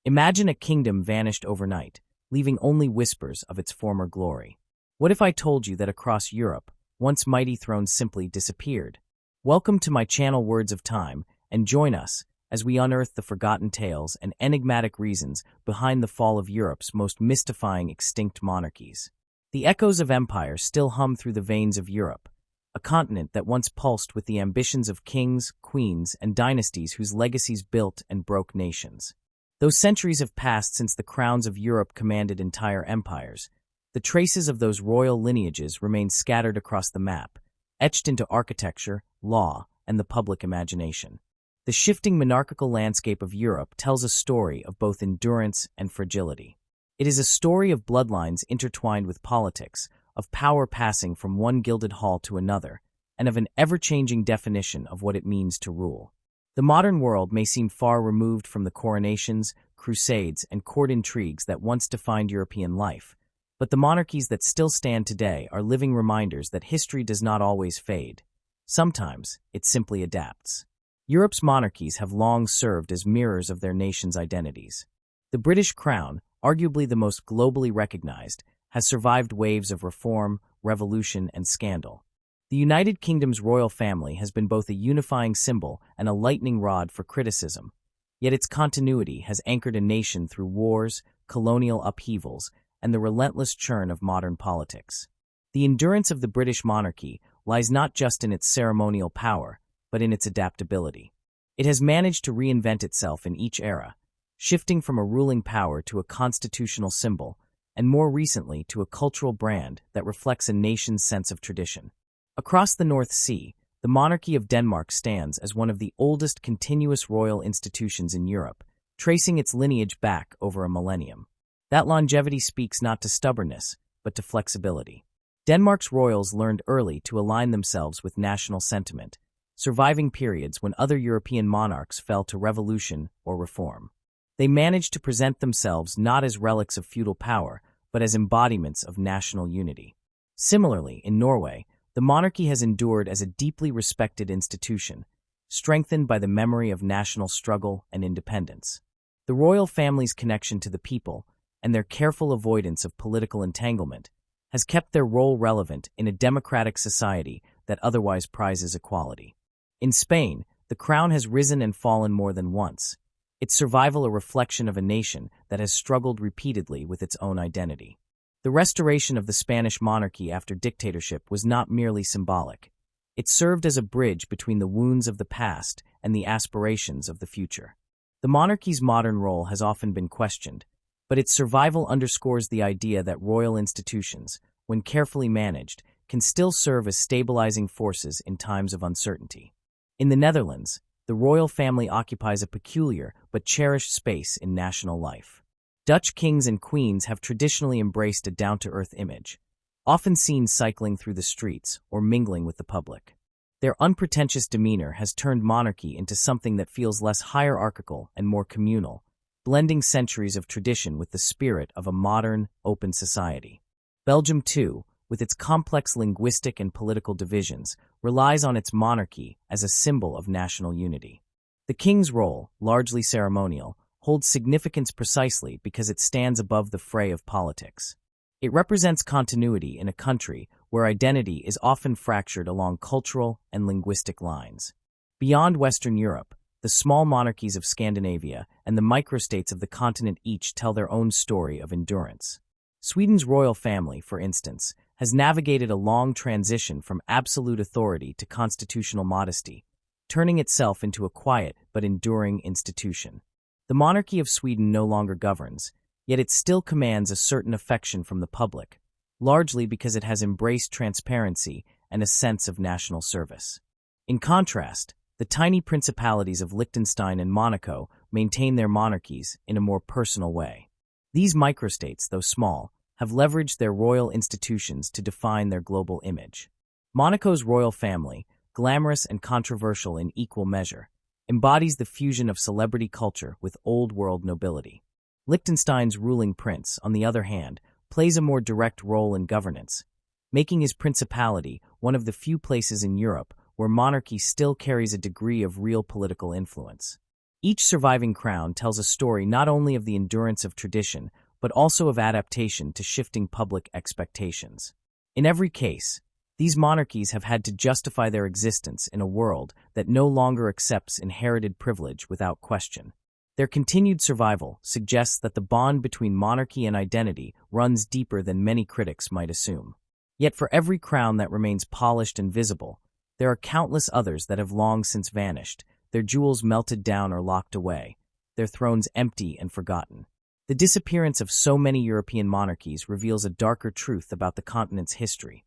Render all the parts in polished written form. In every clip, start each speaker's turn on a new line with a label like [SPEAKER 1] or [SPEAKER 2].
[SPEAKER 1] Imagine a kingdom vanished overnight, leaving only whispers of its former glory. What if I told you that across Europe, once mighty thrones simply disappeared? Welcome to my channel Words of Time, and join us as we unearth the forgotten tales and enigmatic reasons behind the fall of Europe's most mystifying extinct monarchies. The echoes of empire still hum through the veins of Europe, a continent that once pulsed with the ambitions of kings, queens, and dynasties whose legacies built and broke nations. Though centuries have passed since the crowns of Europe commanded entire empires, the traces of those royal lineages remain scattered across the map, etched into architecture, law, and the public imagination. The shifting monarchical landscape of Europe tells a story of both endurance and fragility. It is a story of bloodlines intertwined with politics, of power passing from one gilded hall to another, and of an ever-changing definition of what it means to rule. The modern world may seem far removed from the coronations, crusades, and court intrigues that once defined European life, but the monarchies that still stand today are living reminders that history does not always fade. Sometimes, it simply adapts. Europe's monarchies have long served as mirrors of their nation's identities. The British crown, arguably the most globally recognized, has survived waves of reform, revolution, and scandal. The United Kingdom's royal family has been both a unifying symbol and a lightning rod for criticism, yet its continuity has anchored a nation through wars, colonial upheavals, and the relentless churn of modern politics. The endurance of the British monarchy lies not just in its ceremonial power, but in its adaptability. It has managed to reinvent itself in each era, shifting from a ruling power to a constitutional symbol, and more recently to a cultural brand that reflects a nation's sense of tradition. Across the North Sea, the monarchy of Denmark stands as one of the oldest continuous royal institutions in Europe, tracing its lineage back over a millennium. That longevity speaks not to stubbornness, but to flexibility. Denmark's royals learned early to align themselves with national sentiment, surviving periods when other European monarchs fell to revolution or reform. They managed to present themselves not as relics of feudal power, but as embodiments of national unity. Similarly, in Norway, the monarchy has endured as a deeply respected institution, strengthened by the memory of national struggle and independence. The royal family's connection to the people, and their careful avoidance of political entanglement, has kept their role relevant in a democratic society that otherwise prizes equality. In Spain, the crown has risen and fallen more than once, its survival a reflection of a nation that has struggled repeatedly with its own identity. The restoration of the Spanish monarchy after dictatorship was not merely symbolic. It served as a bridge between the wounds of the past and the aspirations of the future. The monarchy's modern role has often been questioned, but its survival underscores the idea that royal institutions, when carefully managed, can still serve as stabilizing forces in times of uncertainty. In the Netherlands, the royal family occupies a peculiar but cherished space in national life. Dutch kings and queens have traditionally embraced a down-to-earth image, often seen cycling through the streets or mingling with the public. Their unpretentious demeanor has turned monarchy into something that feels less hierarchical and more communal, blending centuries of tradition with the spirit of a modern, open society. Belgium, too, with its complex linguistic and political divisions, relies on its monarchy as a symbol of national unity. The king's role, largely ceremonial, holds significance precisely because it stands above the fray of politics. It represents continuity in a country where identity is often fractured along cultural and linguistic lines. Beyond Western Europe, the small monarchies of Scandinavia and the microstates of the continent each tell their own story of endurance. Sweden's royal family, for instance, has navigated a long transition from absolute authority to constitutional modesty, turning itself into a quiet but enduring institution. The monarchy of Sweden no longer governs, yet it still commands a certain affection from the public, largely because it has embraced transparency and a sense of national service. In contrast, the tiny principalities of Liechtenstein and Monaco maintain their monarchies in a more personal way. These microstates, though small, have leveraged their royal institutions to define their global image. Monaco's royal family, glamorous and controversial in equal measure, embodies the fusion of celebrity culture with old-world nobility. Liechtenstein's ruling prince, on the other hand, plays a more direct role in governance, making his principality one of the few places in Europe where monarchy still carries a degree of real political influence. Each surviving crown tells a story not only of the endurance of tradition, but also of adaptation to shifting public expectations. In every case, these monarchies have had to justify their existence in a world that no longer accepts inherited privilege without question. Their continued survival suggests that the bond between monarchy and identity runs deeper than many critics might assume. Yet for every crown that remains polished and visible, there are countless others that have long since vanished, their jewels melted down or locked away, their thrones empty and forgotten. The disappearance of so many European monarchies reveals a darker truth about the continent's history.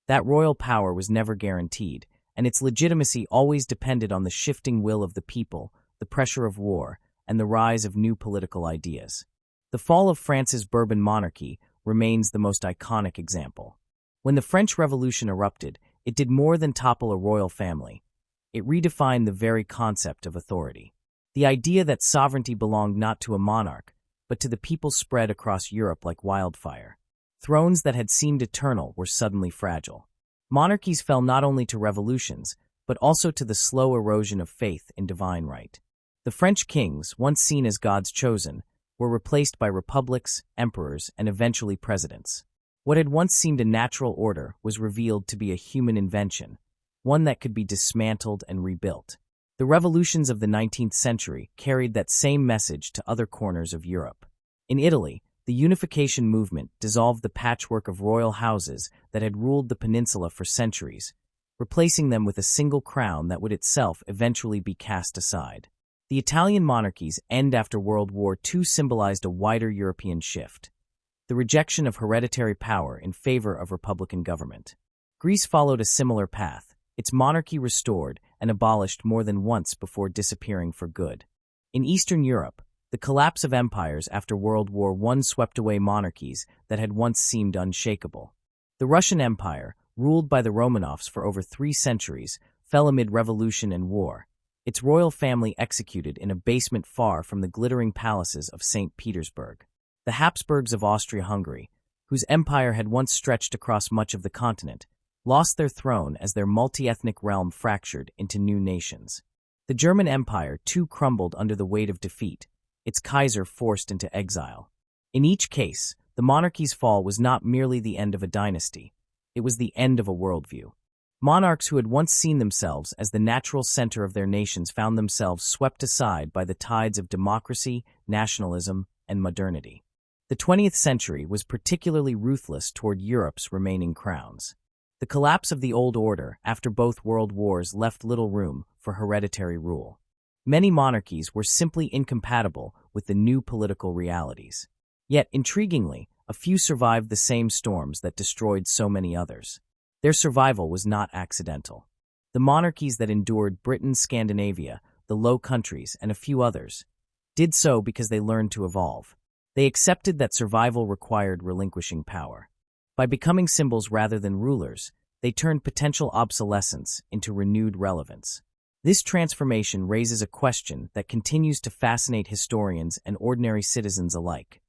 [SPEAKER 1] That royal power was never guaranteed, and its legitimacy always depended on the shifting will of the people, the pressure of war, and the rise of new political ideas. The fall of France's Bourbon monarchy remains the most iconic example. When the French Revolution erupted, it did more than topple a royal family. It redefined the very concept of authority. The idea that sovereignty belonged not to a monarch, but to the people spread across Europe like wildfire. Thrones that had seemed eternal were suddenly fragile. Monarchies fell not only to revolutions, but also to the slow erosion of faith in divine right. The French kings, once seen as God's chosen, were replaced by republics, emperors, and eventually presidents. What had once seemed a natural order was revealed to be a human invention, one that could be dismantled and rebuilt. The revolutions of the 19th century carried that same message to other corners of Europe. In Italy, the unification movement dissolved the patchwork of royal houses that had ruled the peninsula for centuries, replacing them with a single crown that would itself eventually be cast aside. The Italian monarchy's end after World War II symbolized a wider European shift, the rejection of hereditary power in favor of republican government. Greece followed a similar path, its monarchy restored and abolished more than once before disappearing for good. In Eastern Europe, the collapse of empires after World War I swept away monarchies that had once seemed unshakable. The Russian Empire, ruled by the Romanovs for over 3 centuries, fell amid revolution and war, its royal family executed in a basement far from the glittering palaces of St. Petersburg. The Habsburgs of Austria-Hungary, whose empire had once stretched across much of the continent, lost their throne as their multi-ethnic realm fractured into new nations. The German Empire too crumbled under the weight of defeat, its Kaiser forced into exile. In each case, the monarchy's fall was not merely the end of a dynasty, it was the end of a worldview. Monarchs who had once seen themselves as the natural center of their nations found themselves swept aside by the tides of democracy, nationalism, and modernity. The 20th century was particularly ruthless toward Europe's remaining crowns. The collapse of the old order after both world wars left little room for hereditary rule. Many monarchies were simply incompatible with the new political realities. Yet, intriguingly, a few survived the same storms that destroyed so many others. Their survival was not accidental. The monarchies that endured Britain, Scandinavia, the Low Countries, and a few others did so because they learned to evolve. They accepted that survival required relinquishing power. By becoming symbols rather than rulers, they turned potential obsolescence into renewed relevance. This transformation raises a question that continues to fascinate historians and ordinary citizens alike.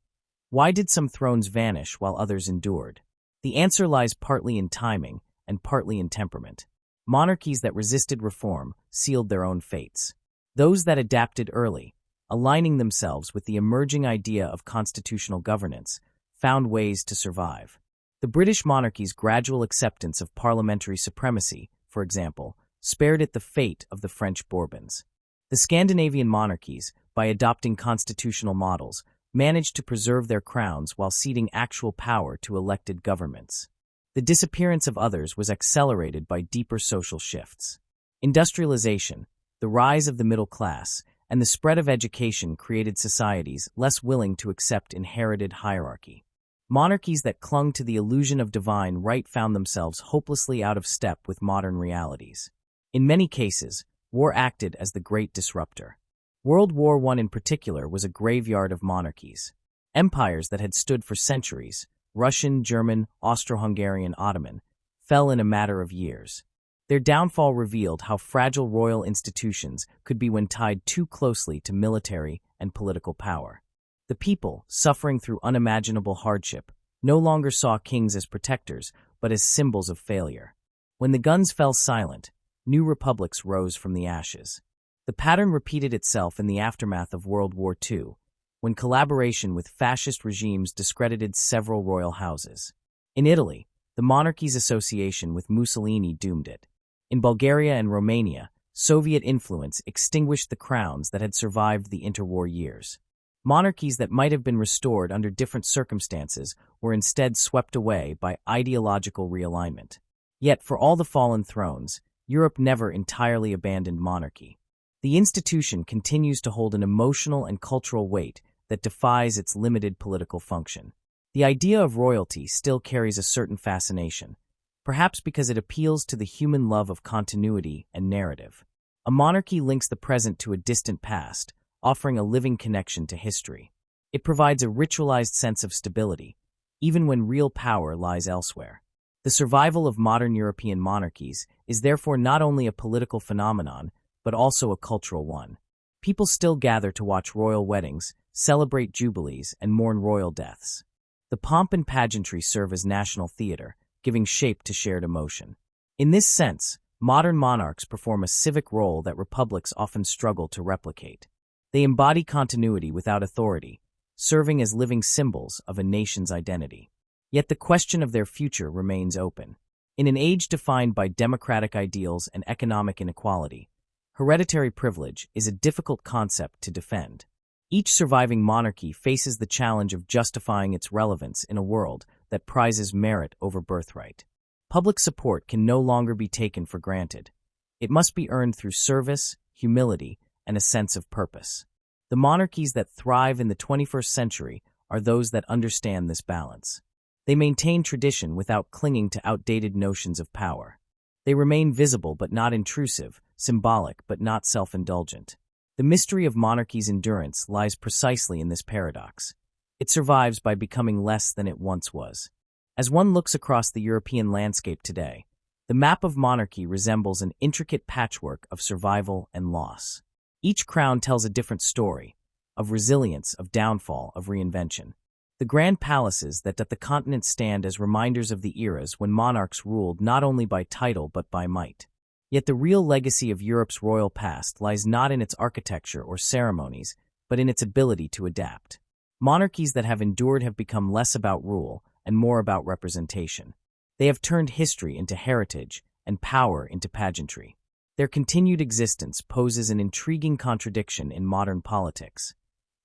[SPEAKER 1] Why did some thrones vanish while others endured? The answer lies partly in timing and partly in temperament. Monarchies that resisted reform sealed their own fates. Those that adapted early, aligning themselves with the emerging idea of constitutional governance, found ways to survive. The British monarchy's gradual acceptance of parliamentary supremacy, for example, spared it the fate of the French Bourbons. The Scandinavian monarchies, by adopting constitutional models, managed to preserve their crowns while ceding actual power to elected governments. The disappearance of others was accelerated by deeper social shifts. Industrialization, the rise of the middle class, and the spread of education created societies less willing to accept inherited hierarchy. Monarchies that clung to the illusion of divine right found themselves hopelessly out of step with modern realities. In many cases, war acted as the great disruptor. World War I in particular was a graveyard of monarchies. Empires that had stood for centuries, Russian, German, Austro-Hungarian, Ottoman, fell in a matter of years. Their downfall revealed how fragile royal institutions could be when tied too closely to military and political power. The people, suffering through unimaginable hardship, no longer saw kings as protectors, but as symbols of failure. When the guns fell silent, new republics rose from the ashes. The pattern repeated itself in the aftermath of World War II, when collaboration with fascist regimes discredited several royal houses. In Italy, the Monarchies' association with Mussolini doomed it. In Bulgaria and Romania, Soviet influence extinguished the crowns that had survived the interwar years. Monarchies that might have been restored under different circumstances were instead swept away by ideological realignment. Yet, for all the fallen thrones, Europe never entirely abandoned monarchy. The institution continues to hold an emotional and cultural weight that defies its limited political function. The idea of royalty still carries a certain fascination, perhaps because it appeals to the human love of continuity and narrative. A monarchy links the present to a distant past, offering a living connection to history. It provides a ritualized sense of stability, even when real power lies elsewhere. The survival of modern European monarchies is therefore not only a political phenomenon, but also a cultural one. People still gather to watch royal weddings, celebrate jubilees, and mourn royal deaths. The pomp and pageantry serve as national theater, giving shape to shared emotion. In this sense, modern monarchs perform a civic role that republics often struggle to replicate. They embody continuity without authority, serving as living symbols of a nation's identity. Yet the question of their future remains open. In an age defined by democratic ideals and economic inequality, hereditary privilege is a difficult concept to defend. Each surviving monarchy faces the challenge of justifying its relevance in a world that prizes merit over birthright. Public support can no longer be taken for granted. It must be earned through service, humility, and a sense of purpose. The monarchies that thrive in the 21st century are those that understand this balance. They maintain tradition without clinging to outdated notions of power. They remain visible but not intrusive, symbolic but not self-indulgent. The mystery of monarchy's endurance lies precisely in this paradox. It survives by becoming less than it once was. As one looks across the European landscape today, the map of monarchy resembles an intricate patchwork of survival and loss. Each crown tells a different story, of resilience, of downfall, of reinvention. The grand palaces that the continent stand as reminders of the eras when monarchs ruled not only by title but by might. Yet the real legacy of Europe's royal past lies not in its architecture or ceremonies, but in its ability to adapt. Monarchies that have endured have become less about rule and more about representation. They have turned history into heritage and power into pageantry. Their continued existence poses an intriguing contradiction in modern politics.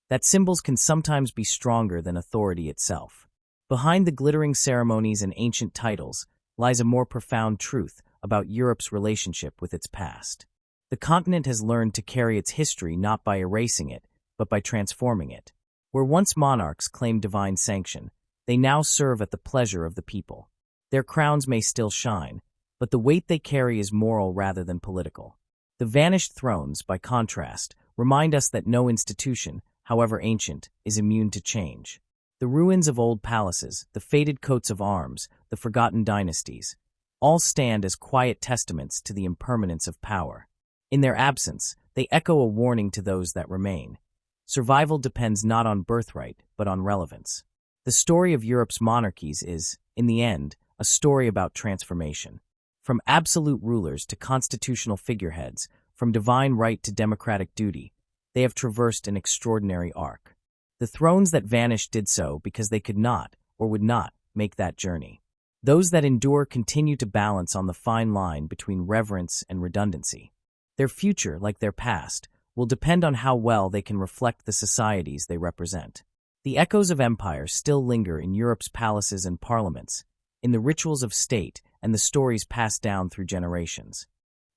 [SPEAKER 1] That symbols can sometimes be stronger than authority itself. Behind the glittering ceremonies and ancient titles lies a more profound truth about Europe's relationship with its past. The continent has learned to carry its history not by erasing it, but by transforming it. Where once monarchs claimed divine sanction, they now serve at the pleasure of the people. Their crowns may still shine, but the weight they carry is moral rather than political. The vanished thrones, by contrast, remind us that no institution, however ancient, is immune to change. The ruins of old palaces, the faded coats of arms, the forgotten dynasties, all stand as quiet testaments to the impermanence of power. In their absence, they echo a warning to those that remain. Survival depends not on birthright, but on relevance. The story of Europe's monarchies is, in the end, a story about transformation. From absolute rulers to constitutional figureheads, from divine right to democratic duty, they have traversed an extraordinary arc. The thrones that vanished did so because they could not, or would not, make that journey. Those that endure continue to balance on the fine line between reverence and redundancy. Their future, like their past, will depend on how well they can reflect the societies they represent. The echoes of empire still linger in Europe's palaces and parliaments, in the rituals of state and the stories passed down through generations.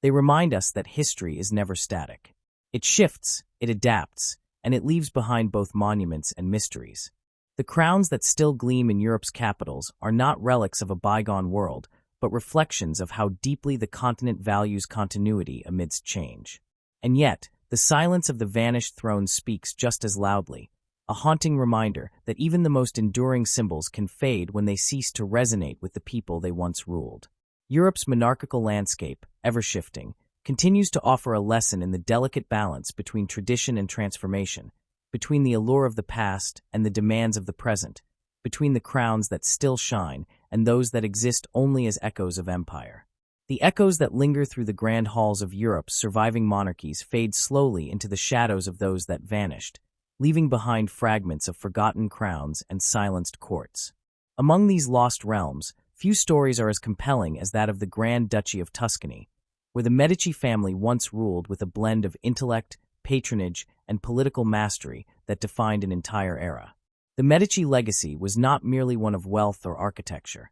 [SPEAKER 1] They remind us that history is never static. It shifts, it adapts, and it leaves behind both monuments and mysteries. The crowns that still gleam in Europe's capitals are not relics of a bygone world, but reflections of how deeply the continent values continuity amidst change. And yet, the silence of the vanished throne speaks just as loudly, a haunting reminder that even the most enduring symbols can fade when they cease to resonate with the people they once ruled. Europe's monarchical landscape, ever-shifting, continues to offer a lesson in the delicate balance between tradition and transformation, between the allure of the past and the demands of the present, between the crowns that still shine and those that exist only as echoes of empire. The echoes that linger through the grand halls of Europe's surviving monarchies fade slowly into the shadows of those that vanished, leaving behind fragments of forgotten crowns and silenced courts. Among these lost realms, few stories are as compelling as that of the Grand Duchy of Tuscany, where the Medici family once ruled with a blend of intellect, patronage, and political mastery that defined an entire era. The Medici legacy was not merely one of wealth or architecture.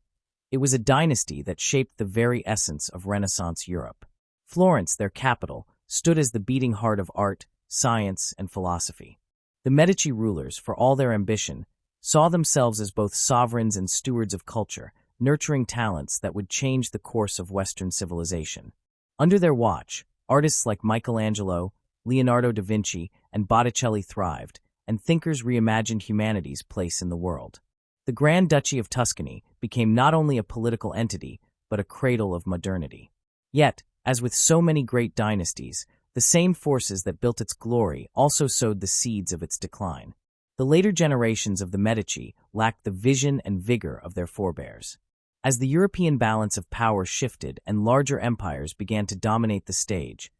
[SPEAKER 1] It was a dynasty that shaped the very essence of Renaissance Europe. Florence, their capital, stood as the beating heart of art, science, and philosophy. The Medici rulers, for all their ambition, saw themselves as both sovereigns and stewards of culture, nurturing talents that would change the course of Western civilization. Under their watch, artists like Michelangelo, Leonardo da Vinci, and Botticelli thrived, and thinkers reimagined humanity's place in the world. The Grand Duchy of Tuscany became not only a political entity, but a cradle of modernity. Yet, as with so many great dynasties, the same forces that built its glory also sowed the seeds of its decline. The later generations of the Medici lacked the vision and vigor of their forebears. As the European balance of power shifted and larger empires began to dominate the stage,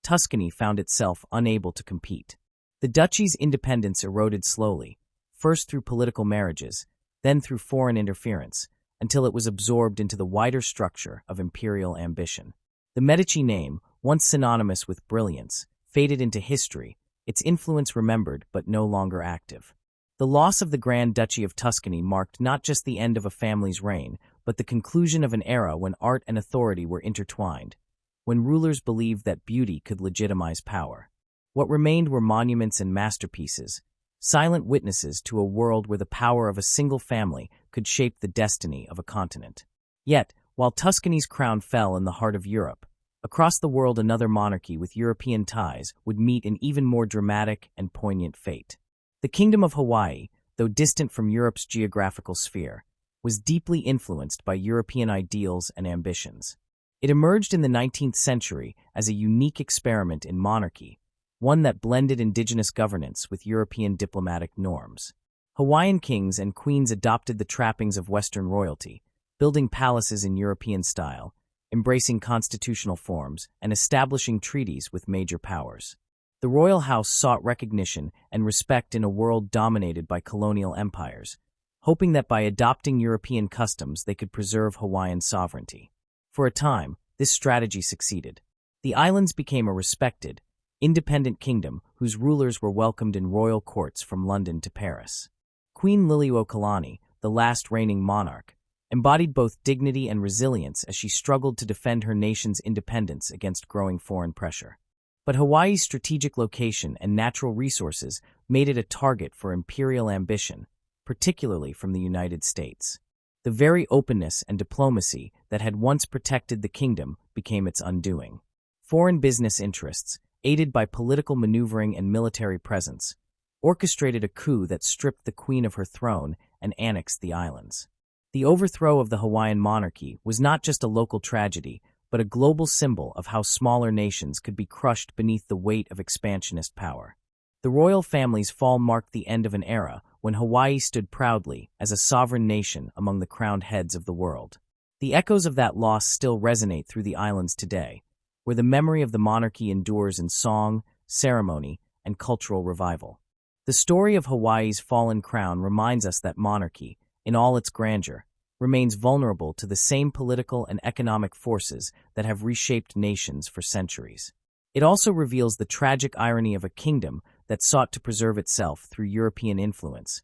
[SPEAKER 1] Tuscany found itself unable to compete. The duchy's independence eroded slowly, first through political marriages, then through foreign interference, until it was absorbed into the wider structure of imperial ambition. The Medici name, once synonymous with brilliance, faded into history, its influence remembered but no longer active. The loss of the Grand Duchy of Tuscany marked not just the end of a family's reign, but the conclusion of an era when art and authority were intertwined, when rulers believed that beauty could legitimize power. What remained were monuments and masterpieces, silent witnesses to a world where the power of a single family could shape the destiny of a continent. Yet, while Tuscany's crown fell in the heart of Europe, across the world another monarchy with European ties would meet an even more dramatic and poignant fate. The Kingdom of Hawaii, though distant from Europe's geographical sphere, was deeply influenced by European ideals and ambitions. It emerged in the 19th century as a unique experiment in monarchy, one that blended indigenous governance with European diplomatic norms. Hawaiian kings and queens adopted the trappings of Western royalty, building palaces in European style, embracing constitutional forms, and establishing treaties with major powers. The royal house sought recognition and respect in a world dominated by colonial empires, hoping that by adopting European customs they could preserve Hawaiian sovereignty. For a time, this strategy succeeded. The islands became a respected, independent kingdom whose rulers were welcomed in royal courts from London to Paris. Queen Liliuokalani, the last reigning monarch, embodied both dignity and resilience as she struggled to defend her nation's independence against growing foreign pressure. But Hawaii's strategic location and natural resources made it a target for imperial ambition, particularly from the United States. The very openness and diplomacy that had once protected the kingdom became its undoing. Foreign business interests, aided by political maneuvering and military presence, orchestrated a coup that stripped the queen of her throne and annexed the islands. The overthrow of the Hawaiian monarchy was not just a local tragedy, but a global symbol of how smaller nations could be crushed beneath the weight of expansionist power. The royal family's fall marked the end of an era when Hawaii stood proudly as a sovereign nation among the crowned heads of the world. The echoes of that loss still resonate through the islands today, where the memory of the monarchy endures in song, ceremony, and cultural revival. The story of Hawaii's fallen crown reminds us that monarchy, in all its grandeur, remains vulnerable to the same political and economic forces that have reshaped nations for centuries. It also reveals the tragic irony of a kingdom that sought to preserve itself through European influence,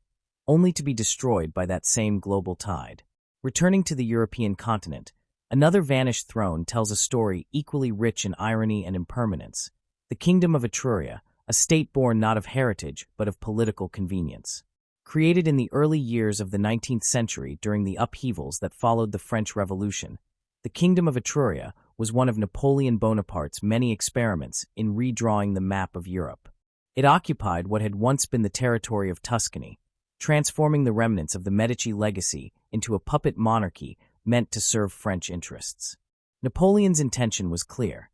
[SPEAKER 1] only to be destroyed by that same global tide. Returning to the European continent, another vanished throne tells a story equally rich in irony and impermanence: the Kingdom of Etruria, a state born not of heritage but of political convenience. Created in the early years of the 19th century during the upheavals that followed the French Revolution, the Kingdom of Etruria was one of Napoleon Bonaparte's many experiments in redrawing the map of Europe. It occupied what had once been the territory of Tuscany, transforming the remnants of the Medici legacy into a puppet monarchy meant to serve French interests. Napoleon's intention was clear: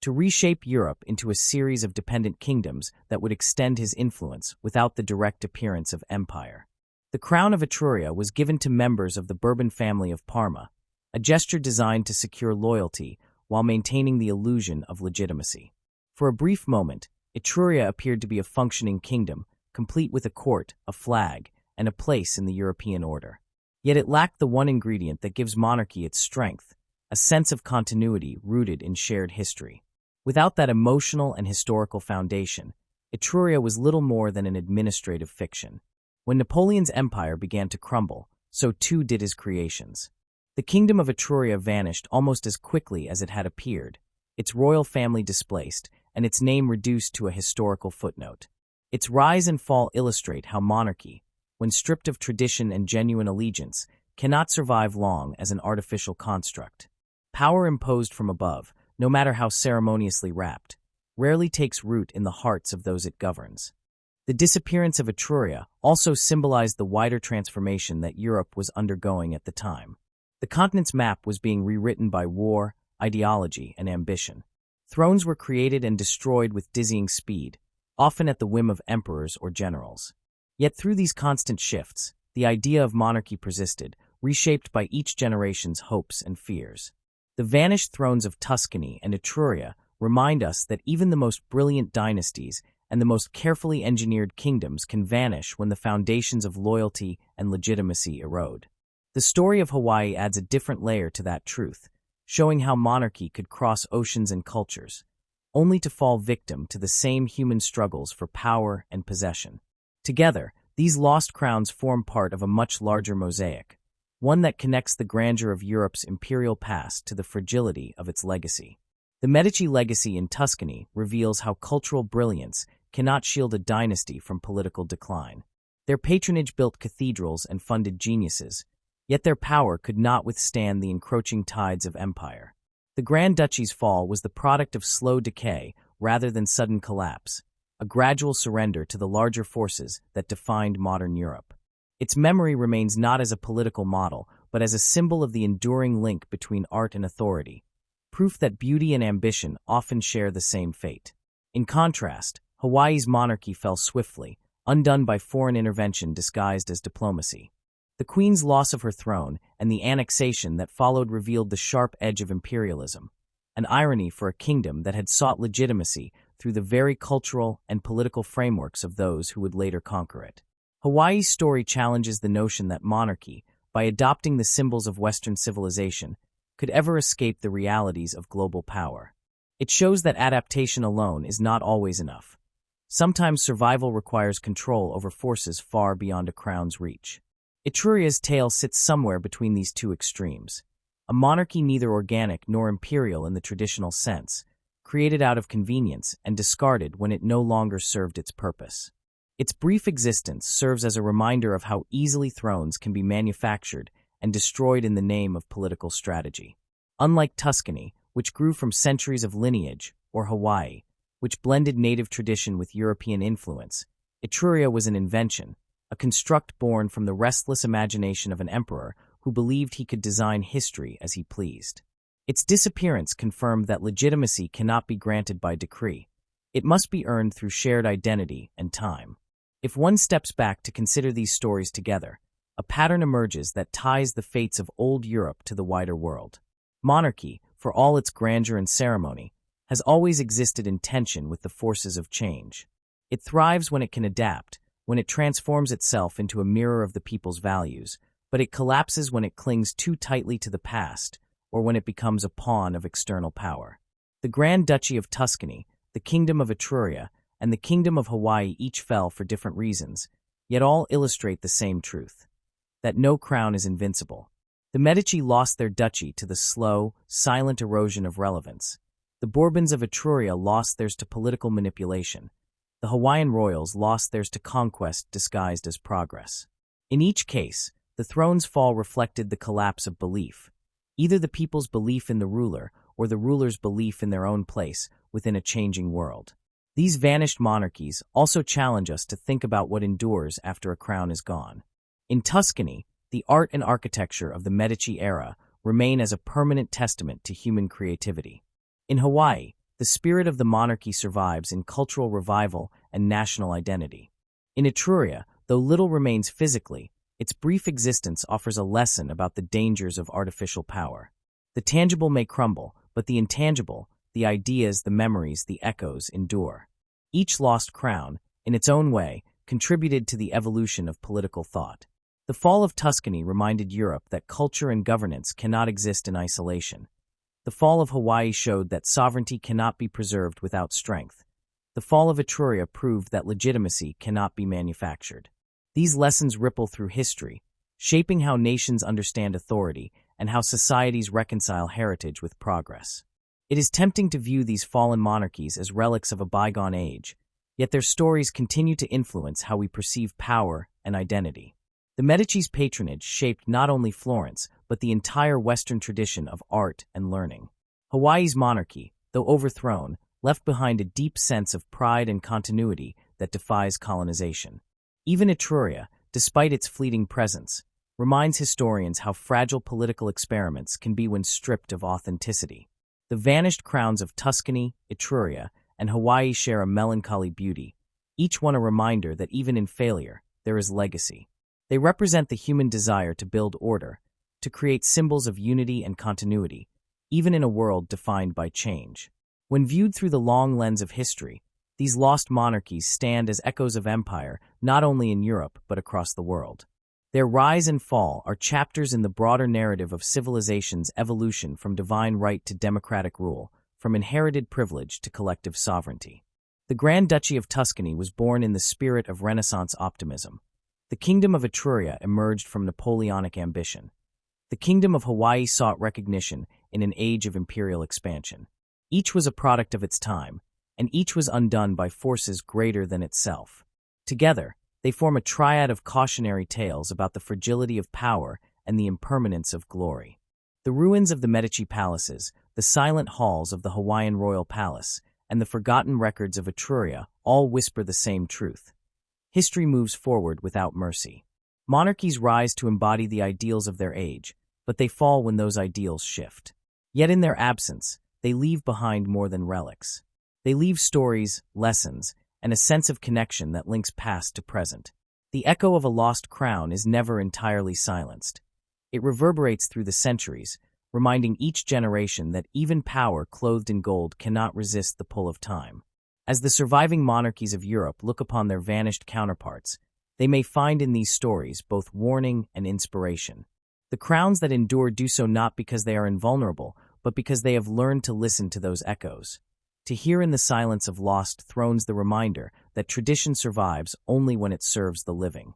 [SPEAKER 1] to reshape Europe into a series of dependent kingdoms that would extend his influence without the direct appearance of empire. The crown of Etruria was given to members of the Bourbon family of Parma, a gesture designed to secure loyalty while maintaining the illusion of legitimacy. For a brief moment, Etruria appeared to be a functioning kingdom, complete with a court, a flag, and a place in the European order. Yet it lacked the one ingredient that gives monarchy its strength, a sense of continuity rooted in shared history. Without that emotional and historical foundation, Etruria was little more than an administrative fiction. When Napoleon's empire began to crumble, so too did his creations. The kingdom of Etruria vanished almost as quickly as it had appeared, its royal family displaced, and its name reduced to a historical footnote. Its rise and fall illustrate how monarchy, when stripped of tradition and genuine allegiance, cannot survive long as an artificial construct. Power imposed from above, no matter how ceremoniously wrapped, rarely takes root in the hearts of those it governs. The disappearance of Etruria also symbolized the wider transformation that Europe was undergoing at the time. The continent's map was being rewritten by war, ideology, and ambition. Thrones were created and destroyed with dizzying speed, often at the whim of emperors or generals. Yet through these constant shifts, the idea of monarchy persisted, reshaped by each generation's hopes and fears. The vanished thrones of Tuscany and Etruria remind us that even the most brilliant dynasties and the most carefully engineered kingdoms can vanish when the foundations of loyalty and legitimacy erode. The story of Hawaii adds a different layer to that truth, showing how monarchy could cross oceans and cultures, only to fall victim to the same human struggles for power and possession. Together, these lost crowns form part of a much larger mosaic, one that connects the grandeur of Europe's imperial past to the fragility of its legacy. The Medici legacy in Tuscany reveals how cultural brilliance cannot shield a dynasty from political decline. Their patronage built cathedrals and funded geniuses, yet their power could not withstand the encroaching tides of empire. The Grand Duchy's fall was the product of slow decay rather than sudden collapse, a gradual surrender to the larger forces that defined modern Europe. Its memory remains not as a political model, but as a symbol of the enduring link between art and authority, proof that beauty and ambition often share the same fate. In contrast, Hawaii's monarchy fell swiftly, undone by foreign intervention disguised as diplomacy. The Queen's loss of her throne and the annexation that followed revealed the sharp edge of imperialism, an irony for a kingdom that had sought legitimacy through the very cultural and political frameworks of those who would later conquer it. Hawaii's story challenges the notion that monarchy, by adopting the symbols of Western civilization, could ever escape the realities of global power. It shows that adaptation alone is not always enough. Sometimes survival requires control over forces far beyond a crown's reach. Etruria's tale sits somewhere between these two extremes, a monarchy neither organic nor imperial in the traditional sense, created out of convenience and discarded when it no longer served its purpose. Its brief existence serves as a reminder of how easily thrones can be manufactured and destroyed in the name of political strategy. Unlike Tuscany, which grew from centuries of lineage, or Hawaii, which blended native tradition with European influence, Etruria was an invention, a construct born from the restless imagination of an emperor who believed he could design history as he pleased. Its disappearance confirmed that legitimacy cannot be granted by decree. It must be earned through shared identity and time. If one steps back to consider these stories together, a pattern emerges that ties the fates of old Europe to the wider world. Monarchy, for all its grandeur and ceremony, has always existed in tension with the forces of change. It thrives when it can adapt, when it transforms itself into a mirror of the people's values, but it collapses when it clings too tightly to the past, or when it becomes a pawn of external power. The Grand Duchy of Tuscany, the Kingdom of Etruria, and the Kingdom of Hawaii each fell for different reasons, yet all illustrate the same truth, that no crown is invincible. The Medici lost their duchy to the slow, silent erosion of relevance. The Bourbons of Etruria lost theirs to political manipulation. The Hawaiian royals lost theirs to conquest disguised as progress. In each case, the throne's fall reflected the collapse of belief, either the people's belief in the ruler or the ruler's belief in their own place within a changing world. These vanished monarchies also challenge us to think about what endures after a crown is gone. In Tuscany, the art and architecture of the Medici era remain as a permanent testament to human creativity. In Hawaii, the spirit of the monarchy survives in cultural revival and national identity. In Etruria, though little remains physically, its brief existence offers a lesson about the dangers of artificial power. The tangible may crumble, but the intangible, the ideas, the memories, the echoes, endure. Each lost crown, in its own way, contributed to the evolution of political thought. The fall of Tuscany reminded Europe that culture and governance cannot exist in isolation. The fall of Hawaii showed that sovereignty cannot be preserved without strength. The fall of Etruria proved that legitimacy cannot be manufactured. These lessons ripple through history, shaping how nations understand authority and how societies reconcile heritage with progress. It is tempting to view these fallen monarchies as relics of a bygone age, yet their stories continue to influence how we perceive power and identity. The Medici's patronage shaped not only Florence, but the entire Western tradition of art and learning. Hawaii's monarchy, though overthrown, left behind a deep sense of pride and continuity that defies colonization. Even Etruria, despite its fleeting presence, reminds historians how fragile political experiments can be when stripped of authenticity. The vanished crowns of Tuscany, Etruria, and Hawaii share a melancholy beauty, each one a reminder that even in failure, there is legacy. They represent the human desire to build order, to create symbols of unity and continuity, even in a world defined by change. When viewed through the long lens of history, these lost monarchies stand as echoes of empire not only in Europe but across the world. Their rise and fall are chapters in the broader narrative of civilization's evolution from divine right to democratic rule, from inherited privilege to collective sovereignty. The Grand Duchy of Tuscany was born in the spirit of Renaissance optimism. The Kingdom of Etruria emerged from Napoleonic ambition. The Kingdom of Hawaii sought recognition in an age of imperial expansion. Each was a product of its time, and each was undone by forces greater than itself. Together, they form a triad of cautionary tales about the fragility of power and the impermanence of glory. The ruins of the Medici palaces, the silent halls of the Hawaiian royal palace, and the forgotten records of Etruria all whisper the same truth. History moves forward without mercy. Monarchies rise to embody the ideals of their age, but they fall when those ideals shift. Yet in their absence, they leave behind more than relics. They leave stories, lessons, and a sense of connection that links past to present. The echo of a lost crown is never entirely silenced. It reverberates through the centuries, reminding each generation that even power clothed in gold cannot resist the pull of time. As the surviving monarchies of Europe look upon their vanished counterparts, they may find in these stories both warning and inspiration. The crowns that endure do so not because they are invulnerable, but because they have learned to listen to those echoes. To hear in the silence of lost thrones the reminder that tradition survives only when it serves the living.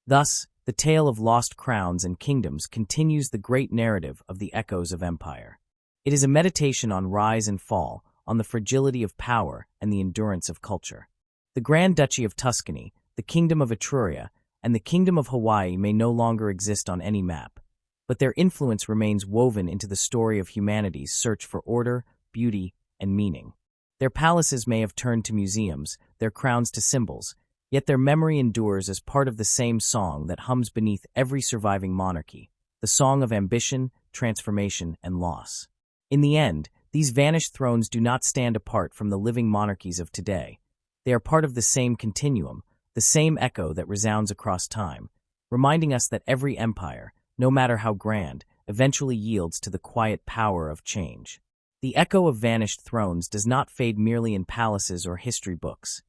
[SPEAKER 1] Thus, the tale of lost crowns and kingdoms continues the great narrative of the echoes of empire. It is a meditation on rise and fall, on the fragility of power and the endurance of culture. The Grand Duchy of Tuscany, the Kingdom of Etruria, and the Kingdom of Hawaii may no longer exist on any map, but their influence remains woven into the story of humanity's search for order, beauty, and meaning. Their palaces may have turned to museums, their crowns to symbols, yet their memory endures as part of the same song that hums beneath every surviving monarchy, the song of ambition, transformation, and loss. In the end, these vanished thrones do not stand apart from the living monarchies of today. They are part of the same continuum, the same echo that resounds across time, reminding us that every empire, no matter how grand, eventually yields to the quiet power of change. The echo of vanished thrones does not fade merely in palaces or history books.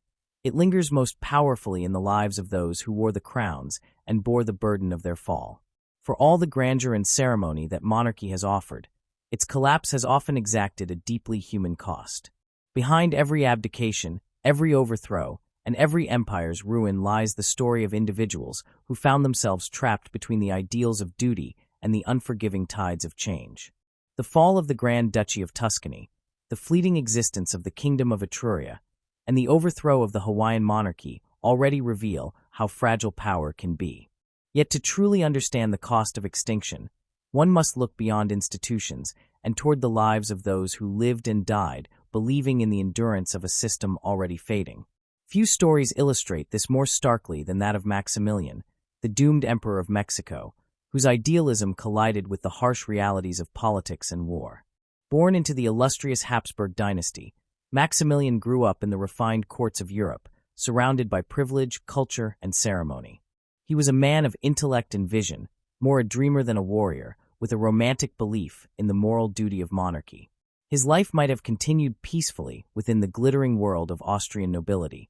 [SPEAKER 1] It lingers most powerfully in the lives of those who wore the crowns and bore the burden of their fall. For all the grandeur and ceremony that monarchy has offered, its collapse has often exacted a deeply human cost. Behind every abdication, every overthrow, and every empire's ruin lies the story of individuals who found themselves trapped between the ideals of duty and the unforgiving tides of change. The fall of the Grand Duchy of Tuscany, the fleeting existence of the Kingdom of Etruria, and the overthrow of the Hawaiian monarchy already reveal how fragile power can be. Yet to truly understand the cost of extinction, one must look beyond institutions and toward the lives of those who lived and died, believing in the endurance of a system already fading. Few stories illustrate this more starkly than that of Maximilian, the doomed emperor of Mexico, whose idealism collided with the harsh realities of politics and war. Born into the illustrious Habsburg dynasty, Maximilian grew up in the refined courts of Europe, surrounded by privilege, culture, and ceremony. He was a man of intellect and vision, more a dreamer than a warrior, with a romantic belief in the moral duty of monarchy. His life might have continued peacefully within the glittering world of Austrian nobility,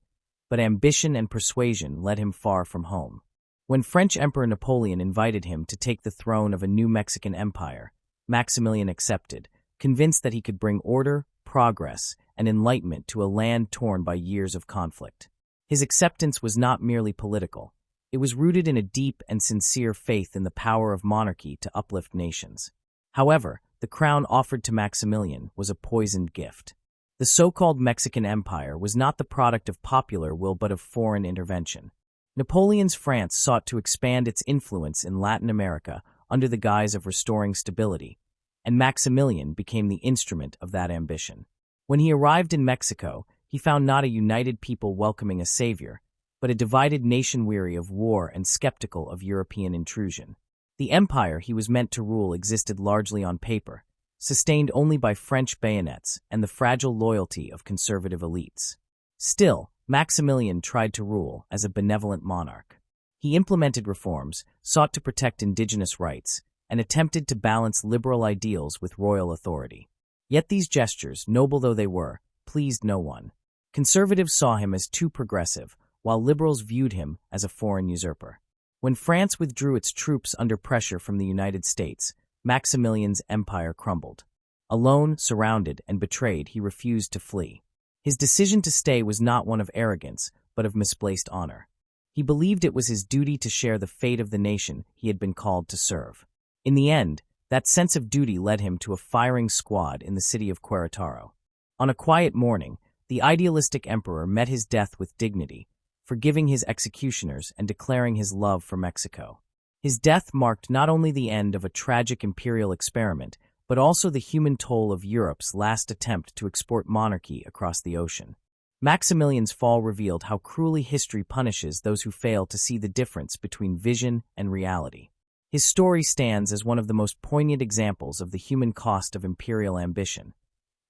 [SPEAKER 1] but ambition and persuasion led him far from home. When French Emperor Napoleon invited him to take the throne of a new Mexican empire, Maximilian accepted, convinced that he could bring order, progress, and enlightenment to a land torn by years of conflict. His acceptance was not merely political. It was rooted in a deep and sincere faith in the power of monarchy to uplift nations. However, the crown offered to Maximilian was a poisoned gift. The so-called Mexican Empire was not the product of popular will but of foreign intervention. Napoleon's France sought to expand its influence in Latin America under the guise of restoring stability, and Maximilian became the instrument of that ambition. When he arrived in Mexico, he found not a united people welcoming a savior, but a divided nation weary of war and skeptical of European intrusion. The empire he was meant to rule existed largely on paper, sustained only by French bayonets and the fragile loyalty of conservative elites. Still, Maximilian tried to rule as a benevolent monarch. He implemented reforms, sought to protect indigenous rights, and attempted to balance liberal ideals with royal authority. Yet these gestures, noble though they were, pleased no one. Conservatives saw him as too progressive, while liberals viewed him as a foreign usurper. When France withdrew its troops under pressure from the United States, Maximilian's empire crumbled. Alone, surrounded, and betrayed, he refused to flee. His decision to stay was not one of arrogance, but of misplaced honor. He believed it was his duty to share the fate of the nation he had been called to serve. In the end, that sense of duty led him to a firing squad in the city of Querétaro. On a quiet morning, the idealistic emperor met his death with dignity, forgiving his executioners and declaring his love for Mexico. His death marked not only the end of a tragic imperial experiment, but also the human toll of Europe's last attempt to export monarchy across the ocean. Maximilian's fall revealed how cruelly history punishes those who fail to see the difference between vision and reality. His story stands as one of the most poignant examples of the human cost of imperial ambition,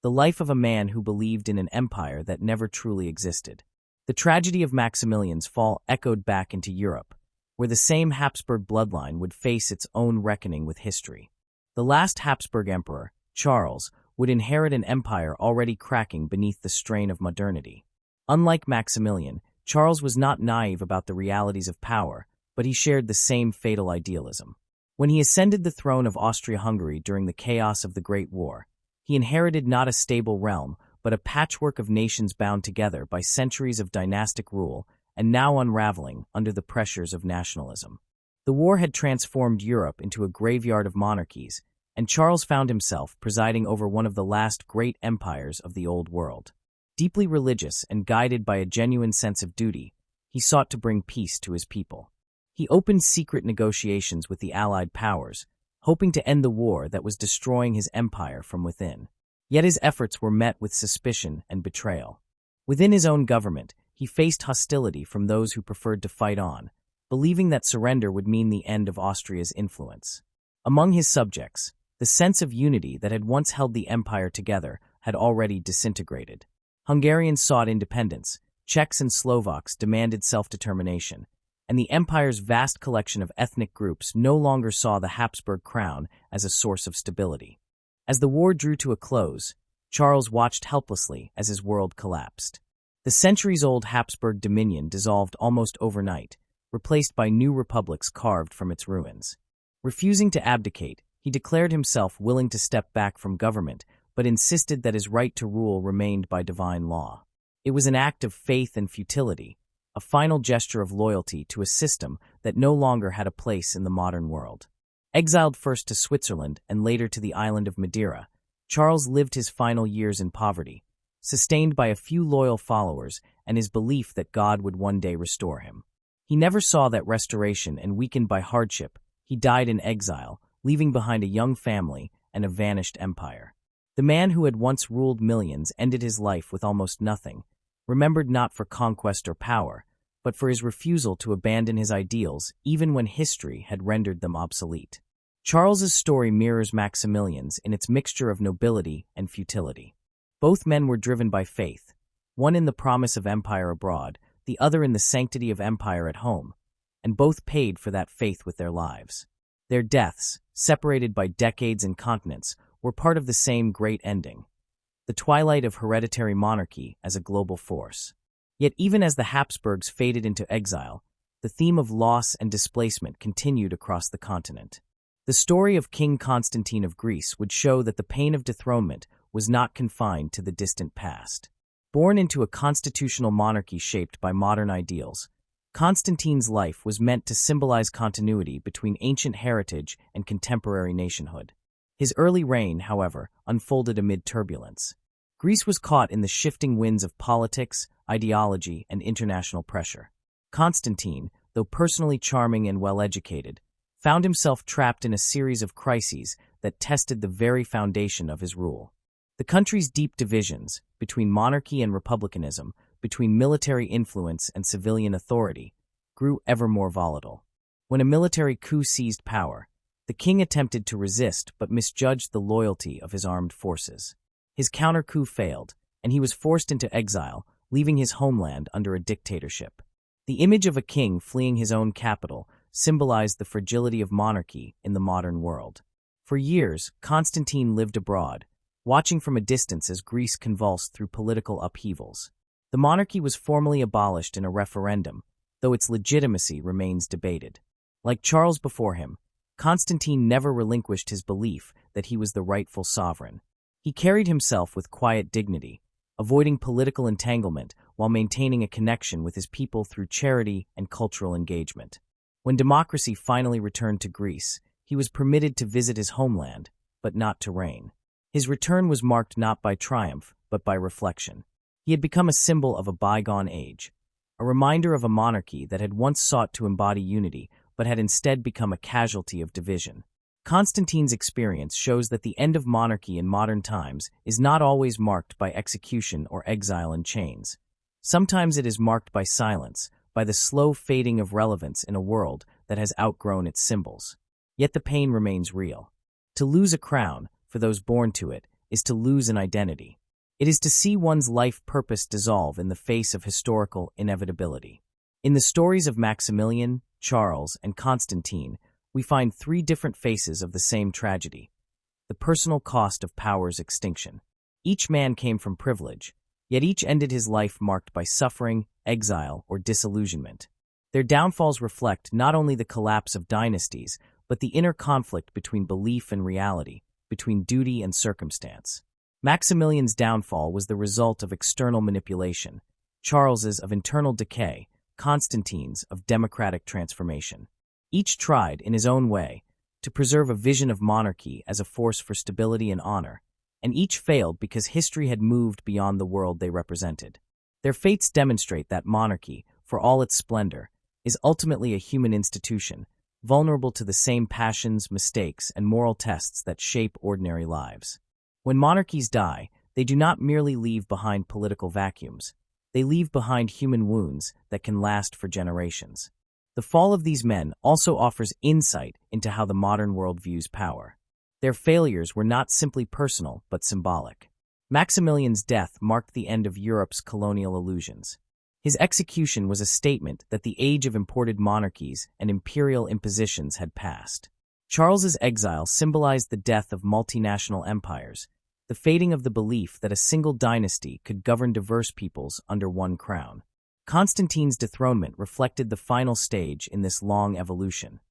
[SPEAKER 1] the life of a man who believed in an empire that never truly existed. The tragedy of Maximilian's fall echoed back into Europe, where the same Habsburg bloodline would face its own reckoning with history. The last Habsburg emperor, Charles, would inherit an empire already cracking beneath the strain of modernity. Unlike Maximilian, Charles was not naive about the realities of power, but he shared the same fatal idealism. When he ascended the throne of Austria-Hungary during the chaos of the Great War, he inherited not a stable realm, but a patchwork of nations bound together by centuries of dynastic rule and now unraveling under the pressures of nationalism. The war had transformed Europe into a graveyard of monarchies, and Charles found himself presiding over one of the last great empires of the Old World. Deeply religious and guided by a genuine sense of duty, he sought to bring peace to his people. He opened secret negotiations with the Allied powers, hoping to end the war that was destroying his empire from within. Yet his efforts were met with suspicion and betrayal. Within his own government, he faced hostility from those who preferred to fight on, believing that surrender would mean the end of Austria's influence. Among his subjects, the sense of unity that had once held the empire together had already disintegrated. Hungarians sought independence, Czechs and Slovaks demanded self-determination, and the empire's vast collection of ethnic groups no longer saw the Habsburg crown as a source of stability. As the war drew to a close, Charles watched helplessly as his world collapsed. The centuries-old Habsburg dominion dissolved almost overnight, replaced by new republics carved from its ruins. Refusing to abdicate, he declared himself willing to step back from government, but insisted that his right to rule remained by divine law. It was an act of faith and futility, a final gesture of loyalty to a system that no longer had a place in the modern world. Exiled first to Switzerland and later to the island of Madeira, Charles lived his final years in poverty, sustained by a few loyal followers and his belief that God would one day restore him. He never saw that restoration, and weakened by hardship, he died in exile, leaving behind a young family and a vanished empire. The man who had once ruled millions ended his life with almost nothing, remembered not for conquest or power, but for his refusal to abandon his ideals even when history had rendered them obsolete. Charles's story mirrors Maximilian's in its mixture of nobility and futility. Both men were driven by faith, one in the promise of empire abroad, the other in the sanctity of empire at home, and both paid for that faith with their lives. Their deaths, separated by decades and continents, were part of the same great ending, the twilight of hereditary monarchy as a global force. Yet even as the Habsburgs faded into exile, the theme of loss and displacement continued across the continent. The story of King Constantine of Greece would show that the pain of dethronement was not confined to the distant past. Born into a constitutional monarchy shaped by modern ideals, Constantine's life was meant to symbolize continuity between ancient heritage and contemporary nationhood. His early reign, however, unfolded amid turbulence. Greece was caught in the shifting winds of politics, ideology, and international pressure. Constantine, though personally charming and well-educated, found himself trapped in a series of crises that tested the very foundation of his rule. The country's deep divisions, between monarchy and republicanism, between military influence and civilian authority, grew ever more volatile. When a military coup seized power, the king attempted to resist but misjudged the loyalty of his armed forces. His counter-coup failed, and he was forced into exile, leaving his homeland under a dictatorship. The image of a king fleeing his own capital symbolized the fragility of monarchy in the modern world. For years, Constantine lived abroad, watching from a distance as Greece convulsed through political upheavals. The monarchy was formally abolished in a referendum, though its legitimacy remains debated. Like Charles before him, Constantine never relinquished his belief that he was the rightful sovereign. He carried himself with quiet dignity, avoiding political entanglement while maintaining a connection with his people through charity and cultural engagement. When democracy finally returned to Greece, he was permitted to visit his homeland, but not to reign. His return was marked not by triumph, but by reflection. He had become a symbol of a bygone age, a reminder of a monarchy that had once sought to embody unity, but had instead become a casualty of division. Constantine's experience shows that the end of monarchy in modern times is not always marked by execution or exile in chains. Sometimes it is marked by silence, by the slow fading of relevance in a world that has outgrown its symbols. Yet the pain remains real. To lose a crown, for those born to it, is to lose an identity. It is to see one's life purpose dissolve in the face of historical inevitability. In the stories of Maximilian, Charles, and Constantine, we find three different faces of the same tragedy: the personal cost of power's extinction. Each man came from privilege, yet each ended his life marked by suffering, exile, or disillusionment. Their downfalls reflect not only the collapse of dynasties, but the inner conflict between belief and reality, between duty and circumstance. Maximilian's downfall was the result of external manipulation, Charles's of internal decay, Constantine's of democratic transformation. Each tried, in his own way, to preserve a vision of monarchy as a force for stability and honor, and each failed because history had moved beyond the world they represented. Their fates demonstrate that monarchy, for all its splendor, is ultimately a human institution, vulnerable to the same passions, mistakes, and moral tests that shape ordinary lives. When monarchies die, they do not merely leave behind political vacuums. They leave behind human wounds that can last for generations. The fall of these men also offers insight into how the modern world views power. Their failures were not simply personal, but symbolic. Maximilian's death marked the end of Europe's colonial illusions. His execution was a statement that the age of imported monarchies and imperial impositions had passed. Charles's exile symbolized the death of multinational empires, the fading of the belief that a single dynasty could govern diverse peoples under one crown. Constantine's dethronement reflected the final stage in this long evolution,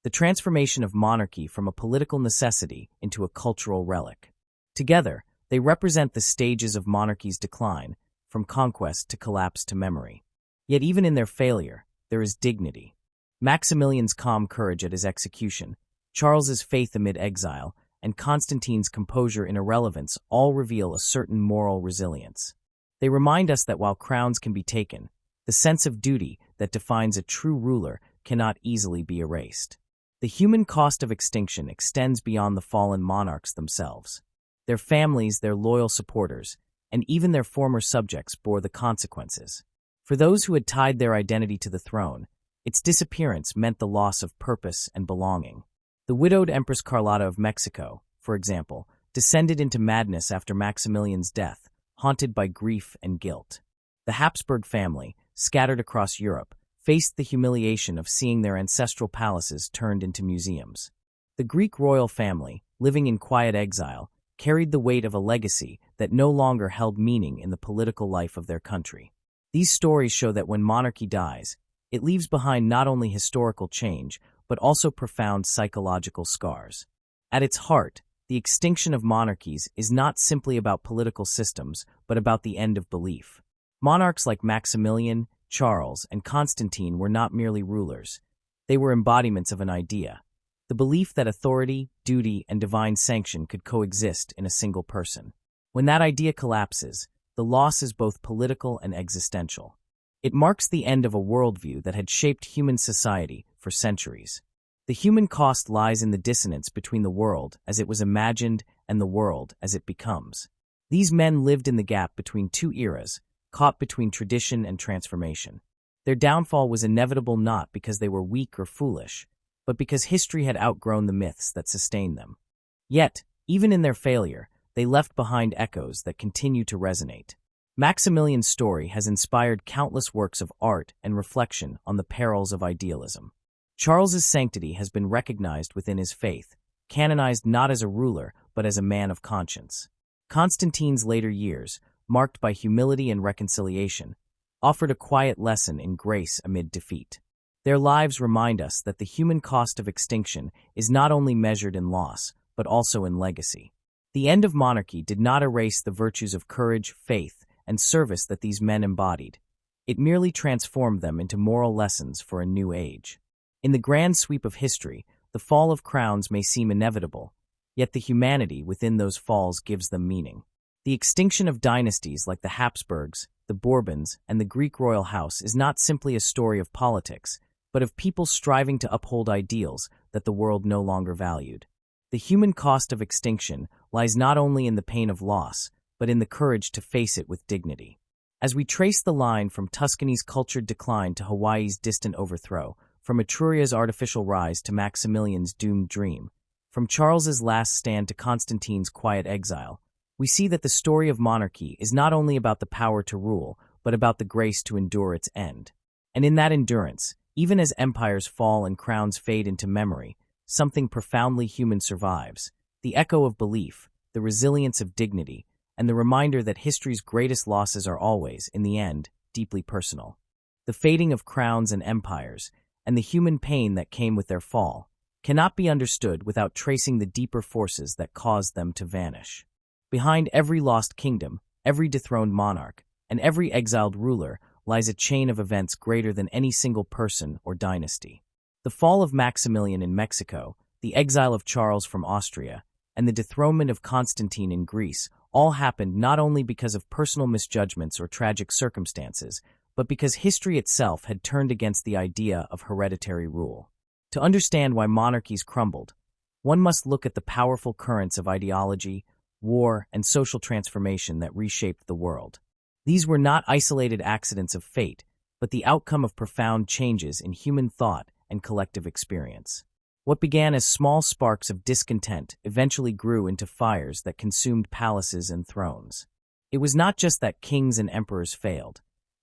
[SPEAKER 1] the transformation of monarchy from a political necessity into a cultural relic. Together, they represent the stages of monarchy's decline, from conquest to collapse to memory. Yet even in their failure, there is dignity. Maximilian's calm courage at his execution, Charles's faith amid exile, and Constantine's composure in irrelevance all reveal a certain moral resilience. They remind us that while crowns can be taken, the sense of duty that defines a true ruler cannot easily be erased. The human cost of extinction extends beyond the fallen monarchs themselves. Their families, their loyal supporters, and even their former subjects bore the consequences. For those who had tied their identity to the throne, its disappearance meant the loss of purpose and belonging. The widowed Empress Carlotta of Mexico, for example, descended into madness after Maximilian's death, haunted by grief and guilt. The Habsburg family, scattered across Europe, faced the humiliation of seeing their ancestral palaces turned into museums. The Greek royal family, living in quiet exile, carried the weight of a legacy that no longer held meaning in the political life of their country. These stories show that when monarchy dies, it leaves behind not only historical change, but also profound psychological scars. At its heart, the extinction of monarchies is not simply about political systems, but about the end of belief. Monarchs like Maximilian, Charles, and Constantine were not merely rulers. They were embodiments of an idea: the belief that authority, duty, and divine sanction could coexist in a single person. When that idea collapses, the loss is both political and existential. It marks the end of a worldview that had shaped human society for centuries. The human cost lies in the dissonance between the world as it was imagined and the world as it becomes. These men lived in the gap between two eras, caught between tradition and transformation. Their downfall was inevitable not because they were weak or foolish, but because history had outgrown the myths that sustained them. Yet, even in their failure, they left behind echoes that continue to resonate. Maximilian's story has inspired countless works of art and reflection on the perils of idealism. Charles's sanctity has been recognized within his faith, canonized not as a ruler but as a man of conscience. Constantine's later years, marked by humility and reconciliation, offered a quiet lesson in grace amid defeat. Their lives remind us that the human cost of extinction is not only measured in loss, but also in legacy. The end of monarchy did not erase the virtues of courage, faith, and service that these men embodied. It merely transformed them into moral lessons for a new age. In the grand sweep of history, the fall of crowns may seem inevitable, yet the humanity within those falls gives them meaning. The extinction of dynasties like the Habsburgs, the Bourbons, and the Greek royal house is not simply a story of politics, but of people striving to uphold ideals that the world no longer valued. The human cost of extinction lies not only in the pain of loss, but in the courage to face it with dignity. As we trace the line from Tuscany's cultured decline to Hawaii's distant overthrow, from Etruria's artificial rise to Maximilian's doomed dream, from Charles's last stand to Constantine's quiet exile, we see that the story of monarchy is not only about the power to rule, but about the grace to endure its end. And in that endurance, even as empires fall and crowns fade into memory, something profoundly human survives: the echo of belief, the resilience of dignity, and the reminder that history's greatest losses are always, in the end, deeply personal. The fading of crowns and empires, and the human pain that came with their fall, cannot be understood without tracing the deeper forces that caused them to vanish. Behind every lost kingdom, every dethroned monarch, and every exiled ruler lies a chain of events greater than any single person or dynasty. The fall of Maximilian in Mexico, the exile of Charles from Austria, and the dethronement of Constantine in Greece all happened not only because of personal misjudgments or tragic circumstances, but because history itself had turned against the idea of hereditary rule. To understand why monarchies crumbled, one must look at the powerful currents of ideology, war, and social transformation that reshaped the world. These were not isolated accidents of fate, but the outcome of profound changes in human thought and collective experience. What began as small sparks of discontent eventually grew into fires that consumed palaces and thrones. It was not just that kings and emperors failed.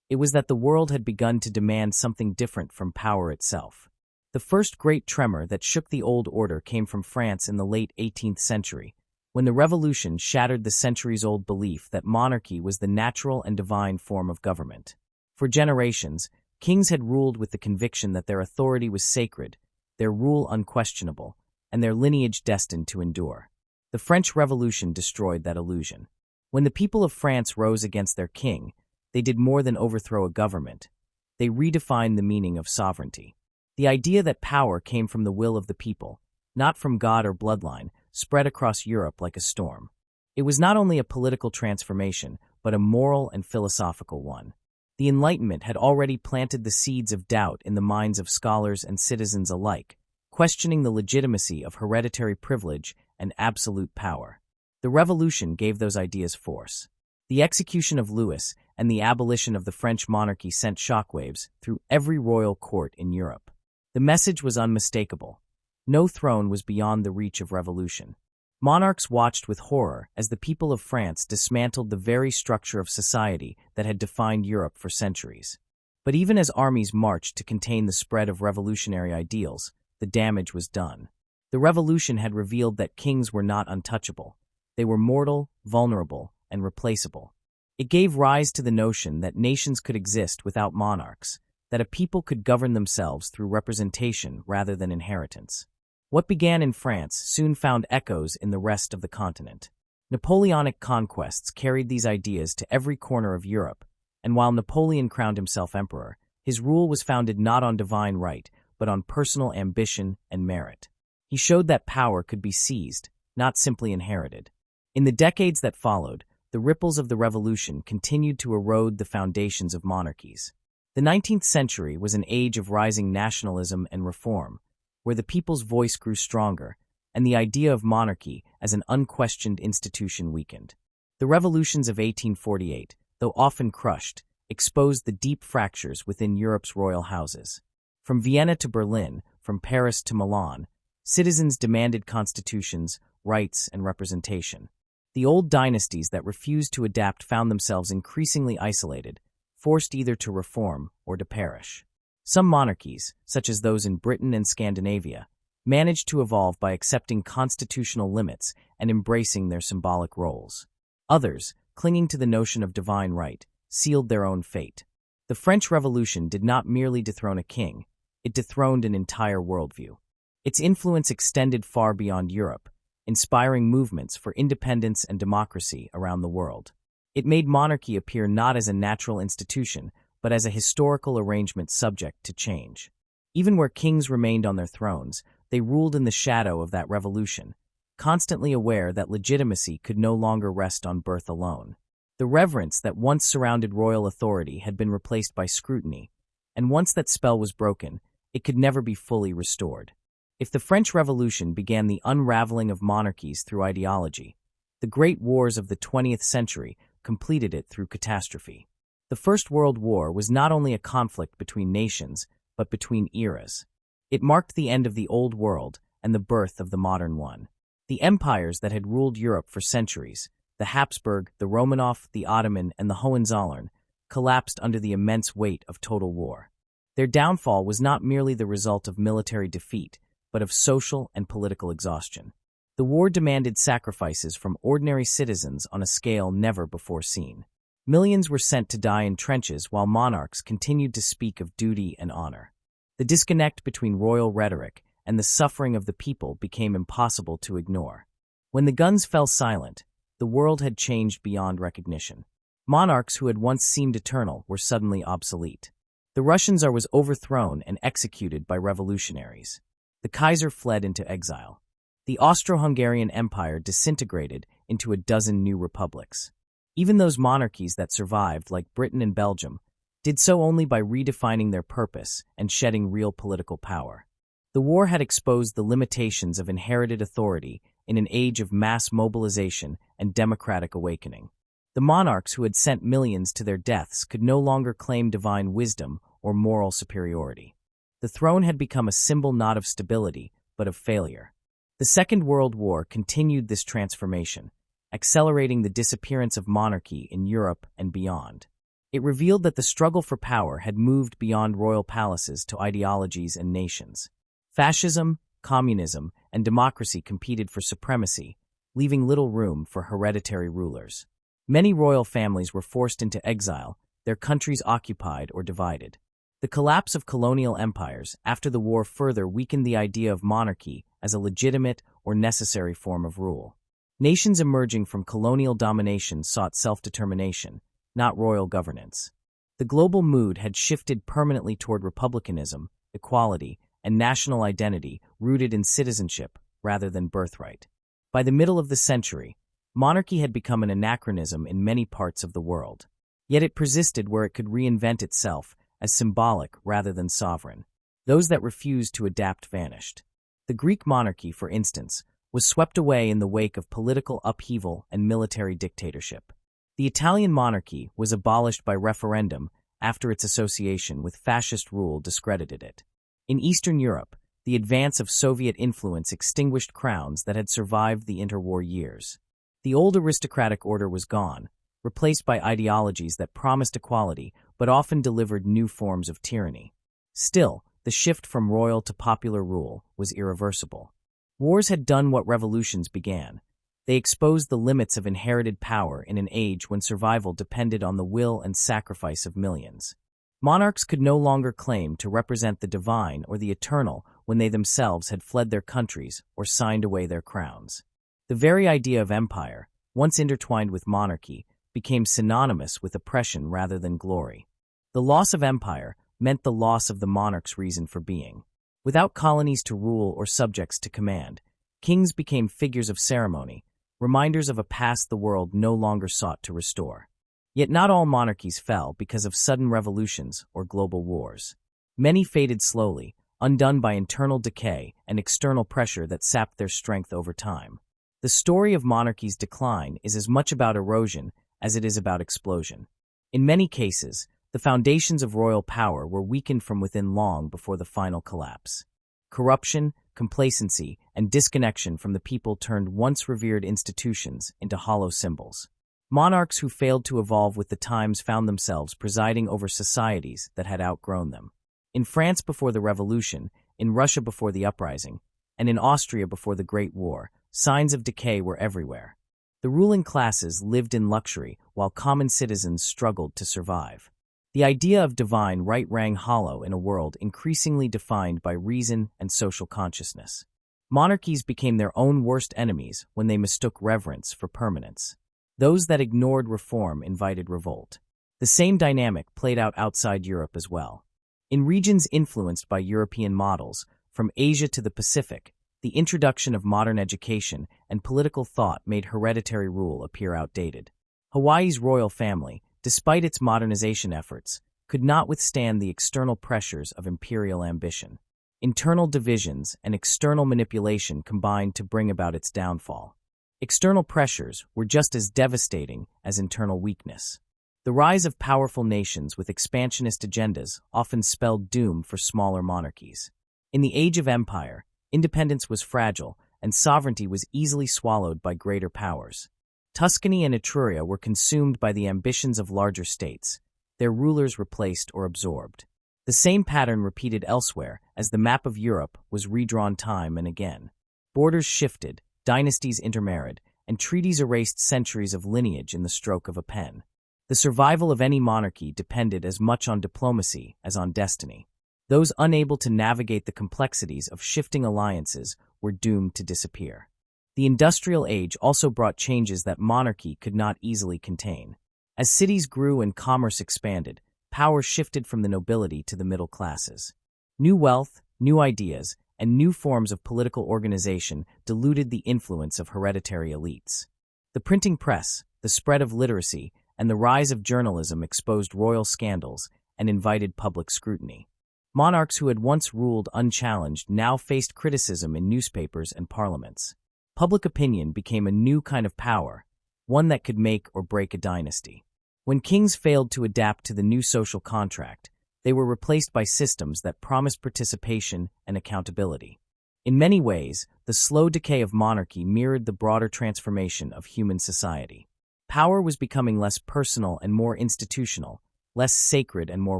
[SPEAKER 1] It was that the world had begun to demand something different from power itself. The first great tremor that shook the old order came from France in the late 18th century, when the revolution shattered the centuries-old belief that monarchy was the natural and divine form of government. For generations, kings had ruled with the conviction that their authority was sacred, their rule unquestionable, and their lineage destined to endure. The French Revolution destroyed that illusion. When the people of France rose against their king, they did more than overthrow a government. They redefined the meaning of sovereignty. The idea that power came from the will of the people, not from God or bloodline, spread across Europe like a storm. It was not only a political transformation, but a moral and philosophical one. The Enlightenment had already planted the seeds of doubt in the minds of scholars and citizens alike, questioning the legitimacy of hereditary privilege and absolute power. The Revolution gave those ideas force. The execution of Louis and the abolition of the French monarchy sent shockwaves through every royal court in Europe. The message was unmistakable. No throne was beyond the reach of revolution. Monarchs watched with horror as the people of France dismantled the very structure of society that had defined Europe for centuries. But even as armies marched to contain the spread of revolutionary ideals, the damage was done. The revolution had revealed that kings were not untouchable. They were mortal, vulnerable, and replaceable. It gave rise to the notion that nations could exist without monarchs, that a people could govern themselves through representation rather than inheritance. What began in France soon found echoes in the rest of the continent. Napoleonic conquests carried these ideas to every corner of Europe, and while Napoleon crowned himself emperor, his rule was founded not on divine right, but on personal ambition and merit. He showed that power could be seized, not simply inherited. In the decades that followed, the ripples of the revolution continued to erode the foundations of monarchies. The 19th century was an age of rising nationalism and reform, where the people's voice grew stronger, and the idea of monarchy as an unquestioned institution weakened. The revolutions of 1848, though often crushed, exposed the deep fractures within Europe's royal houses. From Vienna to Berlin, from Paris to Milan, citizens demanded constitutions, rights, and representation. The old dynasties that refused to adapt found themselves increasingly isolated, forced either to reform or to perish. Some monarchies, such as those in Britain and Scandinavia, managed to evolve by accepting constitutional limits and embracing their symbolic roles. Others, clinging to the notion of divine right, sealed their own fate. The French Revolution did not merely dethrone a king, it dethroned an entire worldview. Its influence extended far beyond Europe, inspiring movements for independence and democracy around the world. It made monarchy appear not as a natural institution, but as a historical arrangement subject to change. Even where kings remained on their thrones, they ruled in the shadow of that revolution, constantly aware that legitimacy could no longer rest on birth alone. The reverence that once surrounded royal authority had been replaced by scrutiny, and once that spell was broken, it could never be fully restored. If the French Revolution began the unraveling of monarchies through ideology, the great wars of the 20th century completed it through catastrophe. The First World War was not only a conflict between nations, but between eras. It marked the end of the Old World and the birth of the modern one. The empires that had ruled Europe for centuries, the Habsburg, the Romanov, the Ottoman, and the Hohenzollern, collapsed under the immense weight of total war. Their downfall was not merely the result of military defeat, but of social and political exhaustion. The war demanded sacrifices from ordinary citizens on a scale never before seen. Millions were sent to die in trenches while monarchs continued to speak of duty and honor. The disconnect between royal rhetoric and the suffering of the people became impossible to ignore. When the guns fell silent, the world had changed beyond recognition. Monarchs who had once seemed eternal were suddenly obsolete. The Russian Tsar was overthrown and executed by revolutionaries. The Kaiser fled into exile. The Austro-Hungarian Empire disintegrated into a dozen new republics. Even those monarchies that survived, like Britain and Belgium, did so only by redefining their purpose and shedding real political power. The war had exposed the limitations of inherited authority in an age of mass mobilization and democratic awakening. The monarchs who had sent millions to their deaths could no longer claim divine wisdom or moral superiority. The throne had become a symbol not of stability, but of failure. The Second World War continued this transformation, accelerating the disappearance of monarchy in Europe and beyond. It revealed that the struggle for power had moved beyond royal palaces to ideologies and nations. Fascism, communism, and democracy competed for supremacy, leaving little room for hereditary rulers. Many royal families were forced into exile, their countries occupied or divided. The collapse of colonial empires after the war further weakened the idea of monarchy as a legitimate or necessary form of rule. Nations emerging from colonial domination sought self-determination, not royal governance. The global mood had shifted permanently toward republicanism, equality, and national identity rooted in citizenship rather than birthright. By the middle of the century, monarchy had become an anachronism in many parts of the world. Yet it persisted where it could reinvent itself as symbolic rather than sovereign. Those that refused to adapt vanished. The Greek monarchy, for instance, was swept away in the wake of political upheaval and military dictatorship. The Italian monarchy was abolished by referendum after its association with fascist rule discredited it. In Eastern Europe, the advance of Soviet influence extinguished crowns that had survived the interwar years. The old aristocratic order was gone, replaced by ideologies that promised equality but often delivered new forms of tyranny. Still, the shift from royal to popular rule was irreversible. Wars had done what revolutions began. They exposed the limits of inherited power in an age when survival depended on the will and sacrifice of millions. Monarchs could no longer claim to represent the divine or the eternal when they themselves had fled their countries or signed away their crowns. The very idea of empire, once intertwined with monarchy, became synonymous with oppression rather than glory. The loss of empire meant the loss of the monarch's reason for being. Without colonies to rule or subjects to command, kings became figures of ceremony, reminders of a past the world no longer sought to restore. Yet not all monarchies fell because of sudden revolutions or global wars. Many faded slowly, undone by internal decay and external pressure that sapped their strength over time. The story of monarchies' decline is as much about erosion as it is about explosion. In many cases, the foundations of royal power were weakened from within long before the final collapse. Corruption, complacency, and disconnection from the people turned once revered institutions into hollow symbols. Monarchs who failed to evolve with the times found themselves presiding over societies that had outgrown them. In France before the Revolution, in Russia before the Uprising, and in Austria before the Great War, signs of decay were everywhere. The ruling classes lived in luxury while common citizens struggled to survive. The idea of divine right rang hollow in a world increasingly defined by reason and social consciousness. Monarchies became their own worst enemies when they mistook reverence for permanence. Those that ignored reform invited revolt. The same dynamic played out outside Europe as well. In regions influenced by European models, from Asia to the Pacific, the introduction of modern education and political thought made hereditary rule appear outdated. Hawaii's royal family, despite its modernization efforts, could not withstand the external pressures of imperial ambition. Internal divisions and external manipulation combined to bring about its downfall. External pressures were just as devastating as internal weakness. The rise of powerful nations with expansionist agendas often spelled doom for smaller monarchies. In the age of empire, independence was fragile and sovereignty was easily swallowed by greater powers. Tuscany and Etruria were consumed by the ambitions of larger states, their rulers replaced or absorbed. The same pattern repeated elsewhere as the map of Europe was redrawn time and again. Borders shifted, dynasties intermarried, and treaties erased centuries of lineage in the stroke of a pen. The survival of any monarchy depended as much on diplomacy as on destiny. Those unable to navigate the complexities of shifting alliances were doomed to disappear. The industrial age also brought changes that monarchy could not easily contain. As cities grew and commerce expanded, power shifted from the nobility to the middle classes. New wealth, new ideas, and new forms of political organization diluted the influence of hereditary elites. The printing press, the spread of literacy, and the rise of journalism exposed royal scandals and invited public scrutiny. Monarchs who had once ruled unchallenged now faced criticism in newspapers and parliaments. Public opinion became a new kind of power, one that could make or break a dynasty. When kings failed to adapt to the new social contract, they were replaced by systems that promised participation and accountability. In many ways, the slow decay of monarchy mirrored the broader transformation of human society. Power was becoming less personal and more institutional, less sacred and more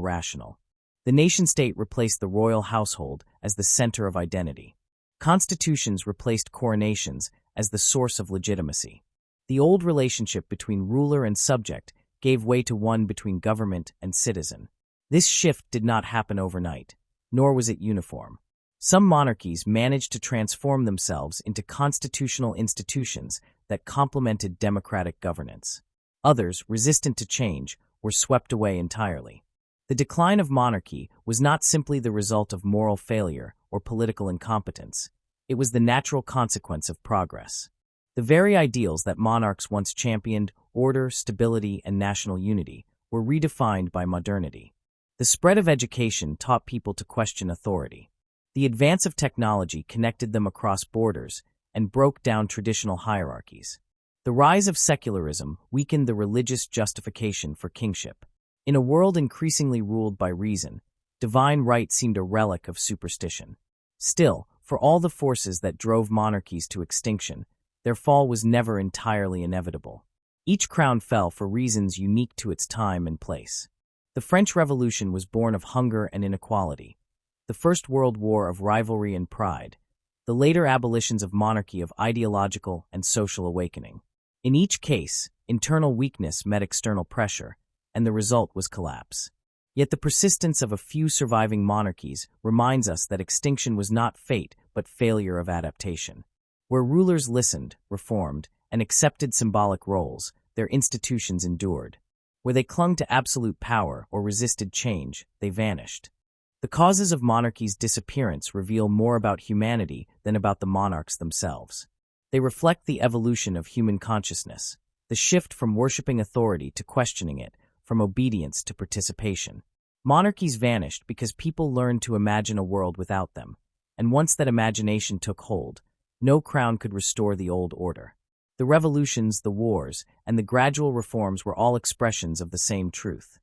[SPEAKER 1] rational. The nation-state replaced the royal household as the center of identity. Constitutions replaced coronations as the source of legitimacy. The old relationship between ruler and subject gave way to one between government and citizen. This shift did not happen overnight, nor was it uniform. Some monarchies managed to transform themselves into constitutional institutions that complemented democratic governance. Others, resistant to change, were swept away entirely. The decline of monarchy was not simply the result of moral failure or political incompetence. It was the natural consequence of progress. The very ideals that monarchs once championed, order, stability, and national unity, were redefined by modernity. The spread of education taught people to question authority. The advance of technology connected them across borders and broke down traditional hierarchies. The rise of secularism weakened the religious justification for kingship. In a world increasingly ruled by reason, divine right seemed a relic of superstition. Still, for all the forces that drove monarchies to extinction, their fall was never entirely inevitable. Each crown fell for reasons unique to its time and place. The French Revolution was born of hunger and inequality, the First World War of rivalry and pride, the later abolitions of monarchy of ideological and social awakening. In each case, internal weakness met external pressure, and the result was collapse. Yet the persistence of a few surviving monarchies reminds us that extinction was not fate but failure of adaptation. Where rulers listened, reformed, and accepted symbolic roles, their institutions endured. Where they clung to absolute power or resisted change, they vanished. The causes of monarchies' disappearance reveal more about humanity than about the monarchs themselves. They reflect the evolution of human consciousness, the shift from worshipping authority to questioning it, from obedience to participation. Monarchies vanished because people learned to imagine a world without them, and once that imagination took hold, no crown could restore the old order. The revolutions, the wars, and the gradual reforms were all expressions of the same truth.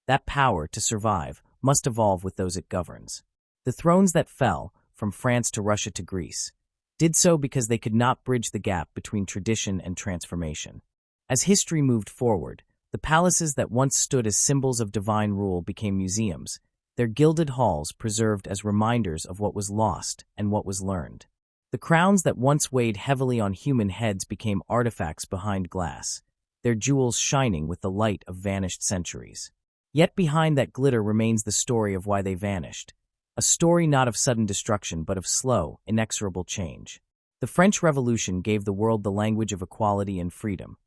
[SPEAKER 1] That power, to survive, must evolve with those it governs. The thrones that fell, from France to Russia to Greece, did so because they could not bridge the gap between tradition and transformation. As history moved forward, the palaces that once stood as symbols of divine rule became museums, their gilded halls preserved as reminders of what was lost and what was learned. The crowns that once weighed heavily on human heads became artifacts behind glass, their jewels shining with the light of vanished centuries. Yet behind that glitter remains the story of why they vanished, a story not of sudden destruction but of slow, inexorable change. The French Revolution gave the world the language of equality and freedom.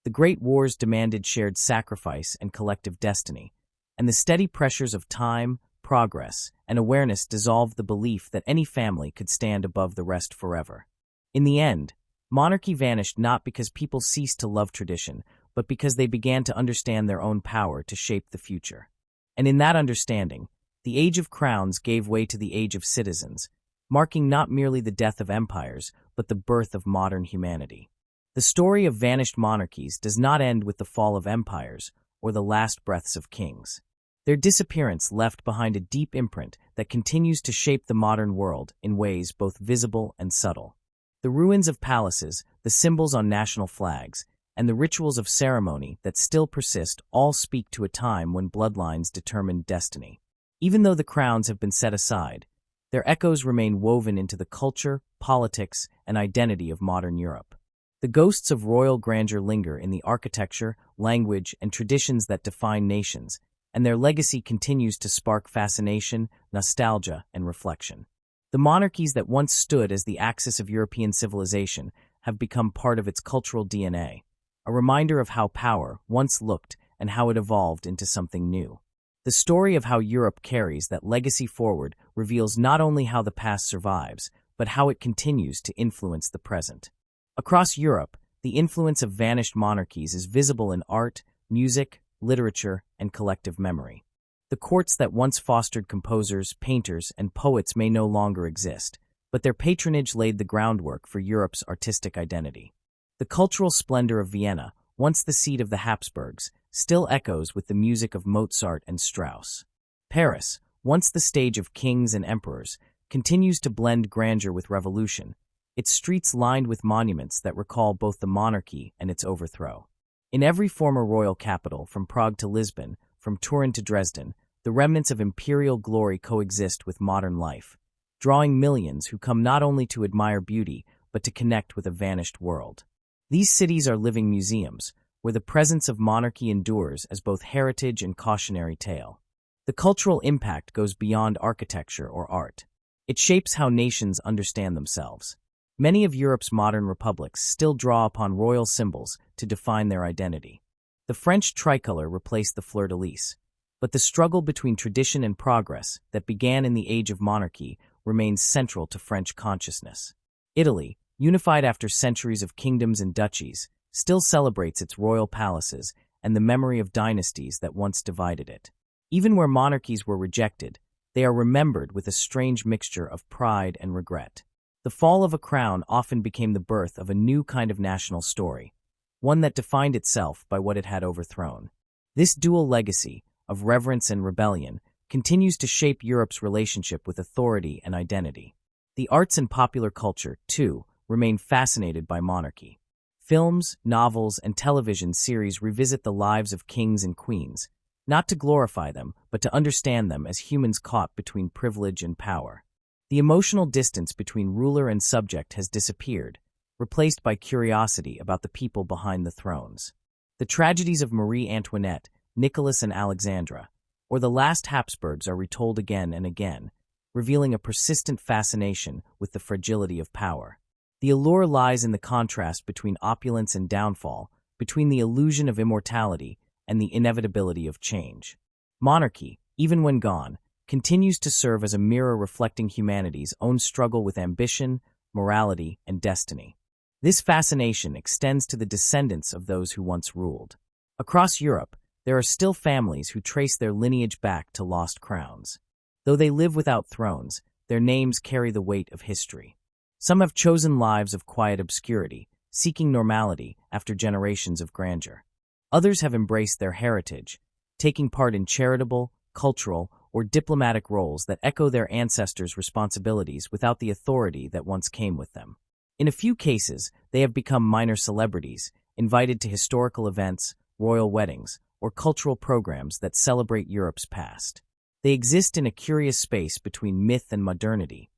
[SPEAKER 1] The great wars demanded shared sacrifice and collective destiny, and the steady pressures of time, progress, and awareness dissolved the belief that any family could stand above the rest forever. In the end, monarchy vanished not because people ceased to love tradition, but because they began to understand their own power to shape the future. And in that understanding, the age of crowns gave way to the age of citizens, marking not merely the death of empires, but the birth of modern humanity. The story of vanished monarchies does not end with the fall of empires or the last breaths of kings. Their disappearance left behind a deep imprint that continues to shape the modern world in ways both visible and subtle. The ruins of palaces, the symbols on national flags, and the rituals of ceremony that still persist all speak to a time when bloodlines determined destiny. Even though the crowns have been set aside, their echoes remain woven into the culture, politics, and identity of modern Europe. The ghosts of royal grandeur linger in the architecture, language, and traditions that define nations, and their legacy continues to spark fascination, nostalgia, and reflection. The monarchies that once stood as the axis of European civilization have become part of its cultural DNA, a reminder of how power once looked and how it evolved into something new. The story of how Europe carries that legacy forward reveals not only how the past survives, but how it continues to influence the present. Across Europe, the influence of vanished monarchies is visible in art, music, literature, and collective memory. The courts that once fostered composers, painters, and poets may no longer exist, but their patronage laid the groundwork for Europe's artistic identity. The cultural splendor of Vienna, once the seat of the Habsburgs, still echoes with the music of Mozart and Strauss. Paris, once the stage of kings and emperors, continues to blend grandeur with revolution, its streets lined with monuments that recall both the monarchy and its overthrow. In every former royal capital, from Prague to Lisbon, from Turin to Dresden, the remnants of imperial glory coexist with modern life, drawing millions who come not only to admire beauty, but to connect with a vanished world. These cities are living museums, where the presence of monarchy endures as both heritage and cautionary tale. The cultural impact goes beyond architecture or art. It shapes how nations understand themselves. Many of Europe's modern republics still draw upon royal symbols to define their identity. The French tricolor replaced the fleur-de-lis, but the struggle between tradition and progress that began in the age of monarchy remains central to French consciousness. Italy, unified after centuries of kingdoms and duchies, still celebrates its royal palaces and the memory of dynasties that once divided it. Even where monarchies were rejected, they are remembered with a strange mixture of pride and regret. The fall of a crown often became the birth of a new kind of national story, one that defined itself by what it had overthrown. This dual legacy, of reverence and rebellion, continues to shape Europe's relationship with authority and identity. The arts and popular culture, too, remain fascinated by monarchy. Films, novels, and television series revisit the lives of kings and queens, not to glorify them, but to understand them as humans caught between privilege and power. The emotional distance between ruler and subject has disappeared, replaced by curiosity about the people behind the thrones. The tragedies of Marie Antoinette, Nicholas and Alexandra, or the last Habsburgs are retold again and again, revealing a persistent fascination with the fragility of power. The allure lies in the contrast between opulence and downfall, between the illusion of immortality and the inevitability of change. Monarchy, even when gone, continues to serve as a mirror reflecting humanity's own struggle with ambition, morality, and destiny. This fascination extends to the descendants of those who once ruled. Across Europe, there are still families who trace their lineage back to lost crowns. Though they live without thrones, their names carry the weight of history. Some have chosen lives of quiet obscurity, seeking normality after generations of grandeur. Others have embraced their heritage, taking part in charitable, cultural, or diplomatic roles that echo their ancestors' responsibilities without the authority that once came with them. In a few cases, they have become minor celebrities, invited to historical events, royal weddings, or cultural programs that celebrate Europe's past. They exist in a curious space between myth and modernity,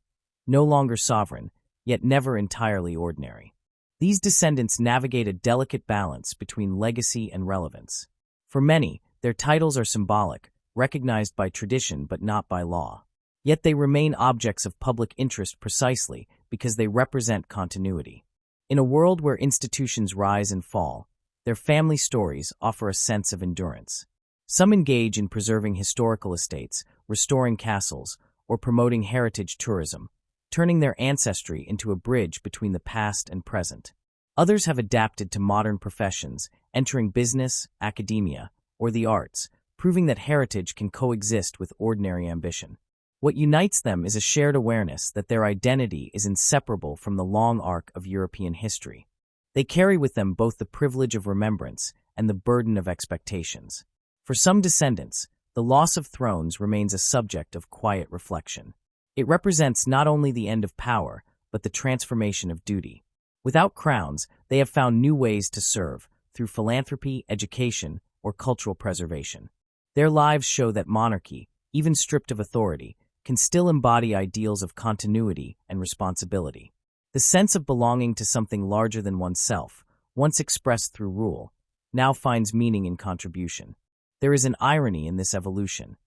[SPEAKER 1] no longer sovereign, yet never entirely ordinary. These descendants navigate a delicate balance between legacy and relevance. For many, their titles are symbolic, recognized by tradition but not by law. Yet they remain objects of public interest precisely because they represent continuity. In a world where institutions rise and fall, their family stories offer a sense of endurance. Some engage in preserving historical estates, restoring castles, or promoting heritage tourism, turning their ancestry into a bridge between the past and present. Others have adapted to modern professions, entering business, academia, or the arts, proving that heritage can coexist with ordinary ambition. What unites them is a shared awareness that their identity is inseparable from the long arc of European history. They carry with them both the privilege of remembrance and the burden of expectations. For some descendants, the loss of thrones remains a subject of quiet reflection. It represents not only the end of power, but the transformation of duty. Without crowns, they have found new ways to serve, through philanthropy, education, or cultural preservation. Their lives show that monarchy, even stripped of authority, can still embody ideals of continuity and responsibility. The sense of belonging to something larger than oneself, once expressed through rule, now finds meaning in contribution. There is an irony in this evolution.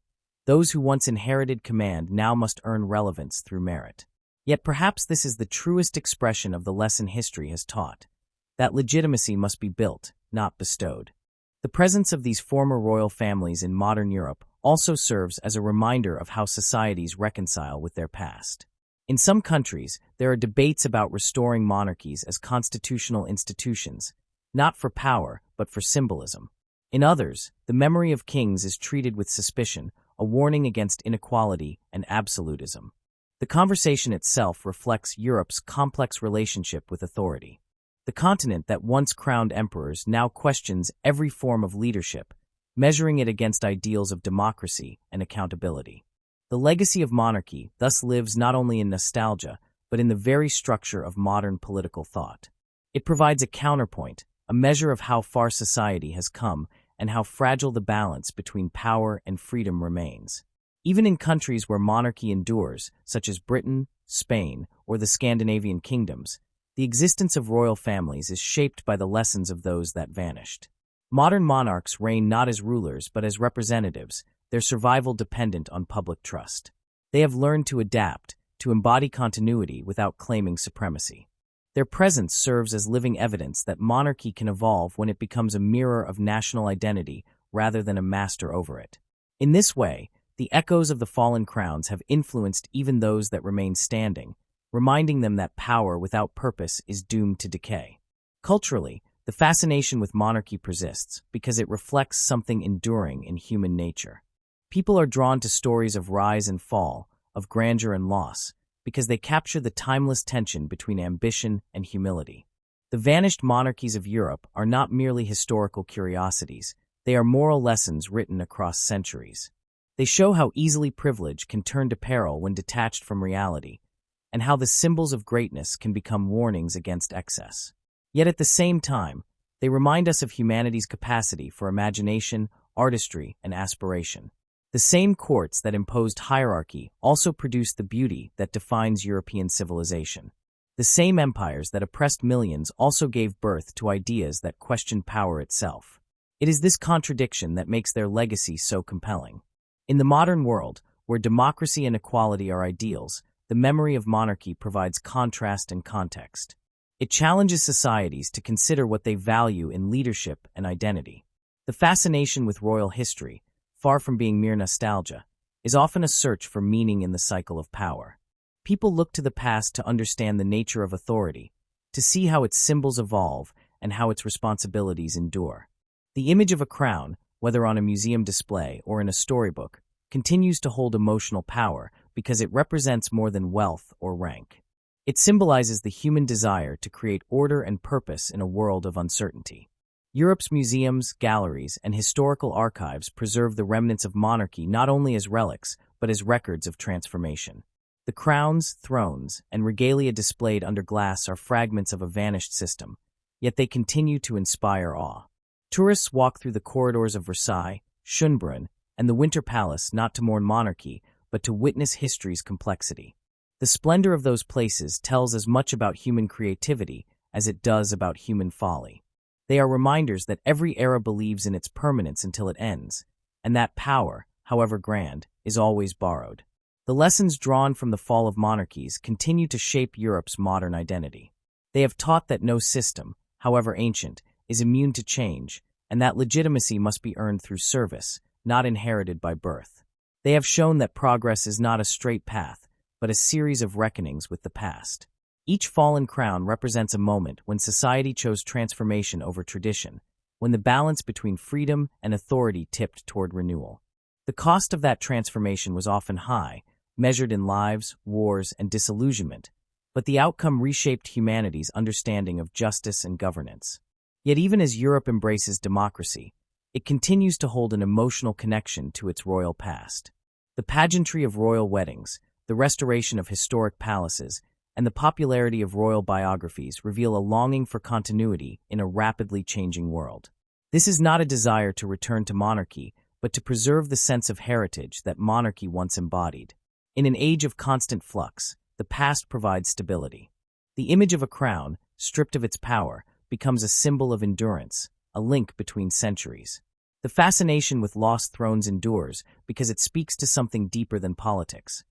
[SPEAKER 1] Those who once inherited command now must earn relevance through merit. Yet perhaps this is the truest expression of the lesson history has taught, that legitimacy must be built, not bestowed. The presence of these former royal families in modern Europe also serves as a reminder of how societies reconcile with their past. In some countries, there are debates about restoring monarchies as constitutional institutions, not for power, but for symbolism. In others, the memory of kings is treated with suspicion, a warning against inequality and absolutism. The conversation itself reflects Europe's complex relationship with authority. The continent that once crowned emperors now questions every form of leadership, measuring it against ideals of democracy and accountability. The legacy of monarchy thus lives not only in nostalgia, but in the very structure of modern political thought. It provides a counterpoint, a measure of how far society has come and how fragile the balance between power and freedom remains. Even in countries where monarchy endures, such as Britain, Spain, or the Scandinavian kingdoms, the existence of royal families is shaped by the lessons of those that vanished. Modern monarchs reign not as rulers but as representatives, their survival dependent on public trust. They have learned to adapt, to embody continuity without claiming supremacy. Their presence serves as living evidence that monarchy can evolve when it becomes a mirror of national identity rather than a master over it. In this way, the echoes of the fallen crowns have influenced even those that remain standing, reminding them that power without purpose is doomed to decay. Culturally, the fascination with monarchy persists because it reflects something enduring in human nature. People are drawn to stories of rise and fall, of grandeur and loss, because they capture the timeless tension between ambition and humility. The vanished monarchies of Europe are not merely historical curiosities, they are moral lessons written across centuries. They show how easily privilege can turn to peril when detached from reality, and how the symbols of greatness can become warnings against excess. Yet at the same time, they remind us of humanity's capacity for imagination, artistry, and aspiration. The same courts that imposed hierarchy also produced the beauty that defines European civilization. The same empires that oppressed millions also gave birth to ideas that questioned power itself. It is this contradiction that makes their legacy so compelling. In the modern world, where democracy and equality are ideals, the memory of monarchy provides contrast and context. It challenges societies to consider what they value in leadership and identity. The fascination with royal history, far from being mere nostalgia, is often a search for meaning in the cycle of power. People look to the past to understand the nature of authority, to see how its symbols evolve and how its responsibilities endure. The image of a crown, whether on a museum display or in a storybook, continues to hold emotional power because it represents more than wealth or rank. It symbolizes the human desire to create order and purpose in a world of uncertainty. Europe's museums, galleries, and historical archives preserve the remnants of monarchy not only as relics, but as records of transformation. The crowns, thrones, and regalia displayed under glass are fragments of a vanished system, yet they continue to inspire awe. Tourists walk through the corridors of Versailles, Schönbrunn, and the Winter Palace not to mourn monarchy, but to witness history's complexity. The splendor of those places tells as much about human creativity as it does about human folly. They are reminders that every era believes in its permanence until it ends, and that power, however grand, is always borrowed. The lessons drawn from the fall of monarchies continue to shape Europe's modern identity. They have taught that no system, however ancient, is immune to change, and that legitimacy must be earned through service, not inherited by birth. They have shown that progress is not a straight path, but a series of reckonings with the past. Each fallen crown represents a moment when society chose transformation over tradition, when the balance between freedom and authority tipped toward renewal. The cost of that transformation was often high, measured in lives, wars, and disillusionment, but the outcome reshaped humanity's understanding of justice and governance. Yet even as Europe embraces democracy, it continues to hold an emotional connection to its royal past. The pageantry of royal weddings, the restoration of historic palaces, and the popularity of royal biographies reveal a longing for continuity in a rapidly changing world. This is not a desire to return to monarchy, but to preserve the sense of heritage that monarchy once embodied. In an age of constant flux, the past provides stability. The image of a crown, stripped of its power, becomes a symbol of endurance, a link between centuries. The fascination with lost thrones endures because it speaks to something deeper than politics: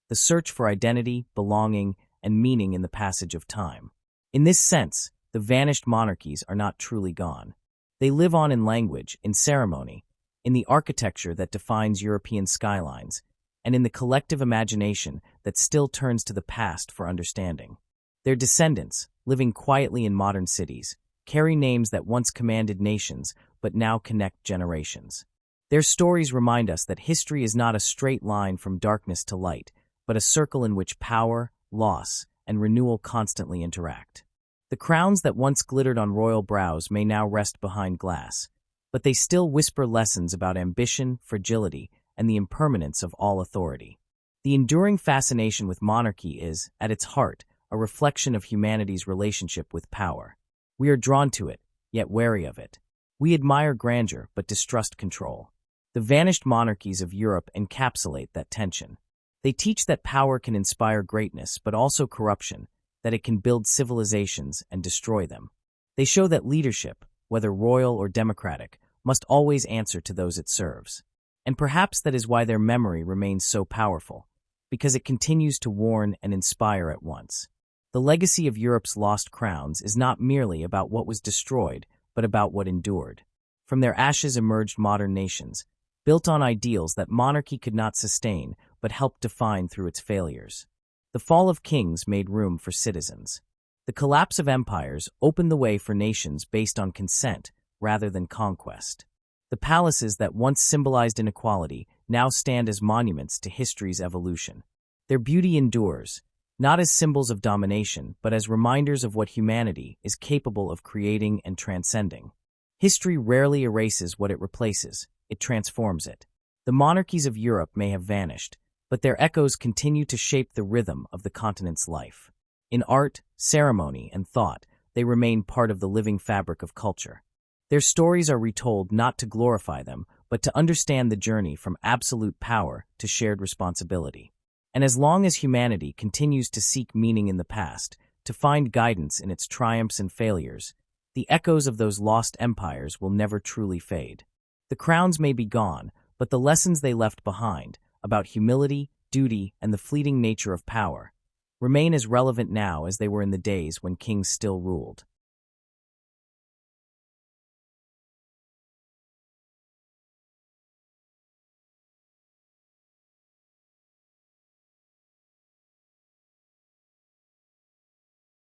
[SPEAKER 1] the search for identity, belonging, and meaning in the passage of time. In this sense, the vanished monarchies are not truly gone. They live on in language, in ceremony, in the architecture that defines European skylines, and in the collective imagination that still turns to the past for understanding. Their descendants, living quietly in modern cities, carry names that once commanded nations but now connect generations. Their stories remind us that history is not a straight line from darkness to light, but a circle in which power, loss, and renewal constantly interact. The crowns that once glittered on royal brows may now rest behind glass, but they still whisper lessons about ambition, fragility, and the impermanence of all authority. The enduring fascination with monarchy is, at its heart, a reflection of humanity's relationship with power. We are drawn to it, yet wary of it. We admire grandeur, but distrust control. The vanished monarchies of Europe encapsulate that tension. They teach that power can inspire greatness, but also corruption, that it can build civilizations and destroy them. They show that leadership, whether royal or democratic, must always answer to those it serves. And perhaps that is why their memory remains so powerful, because it continues to warn and inspire at once. The legacy of Europe's lost crowns is not merely about what was destroyed, but about what endured. From their ashes emerged modern nations, built on ideals that monarchy could not sustain, but helped define through its failures. The fall of kings made room for citizens. The collapse of empires opened the way for nations based on consent rather than conquest. The palaces that once symbolized inequality now stand as monuments to history's evolution. Their beauty endures, not as symbols of domination, but as reminders of what humanity is capable of creating and transcending. History rarely erases what it replaces, it transforms it. The monarchies of Europe may have vanished, but their echoes continue to shape the rhythm of the continent's life. In art, ceremony, and thought, they remain part of the living fabric of culture. Their stories are retold not to glorify them, but to understand the journey from absolute power to shared responsibility. And as long as humanity continues to seek meaning in the past, to find guidance in its triumphs and failures, the echoes of those lost empires will never truly fade. The crowns may be gone, but the lessons they left behind, about humility, duty, and the fleeting nature of power, remain as relevant now as they were in the days when kings still ruled.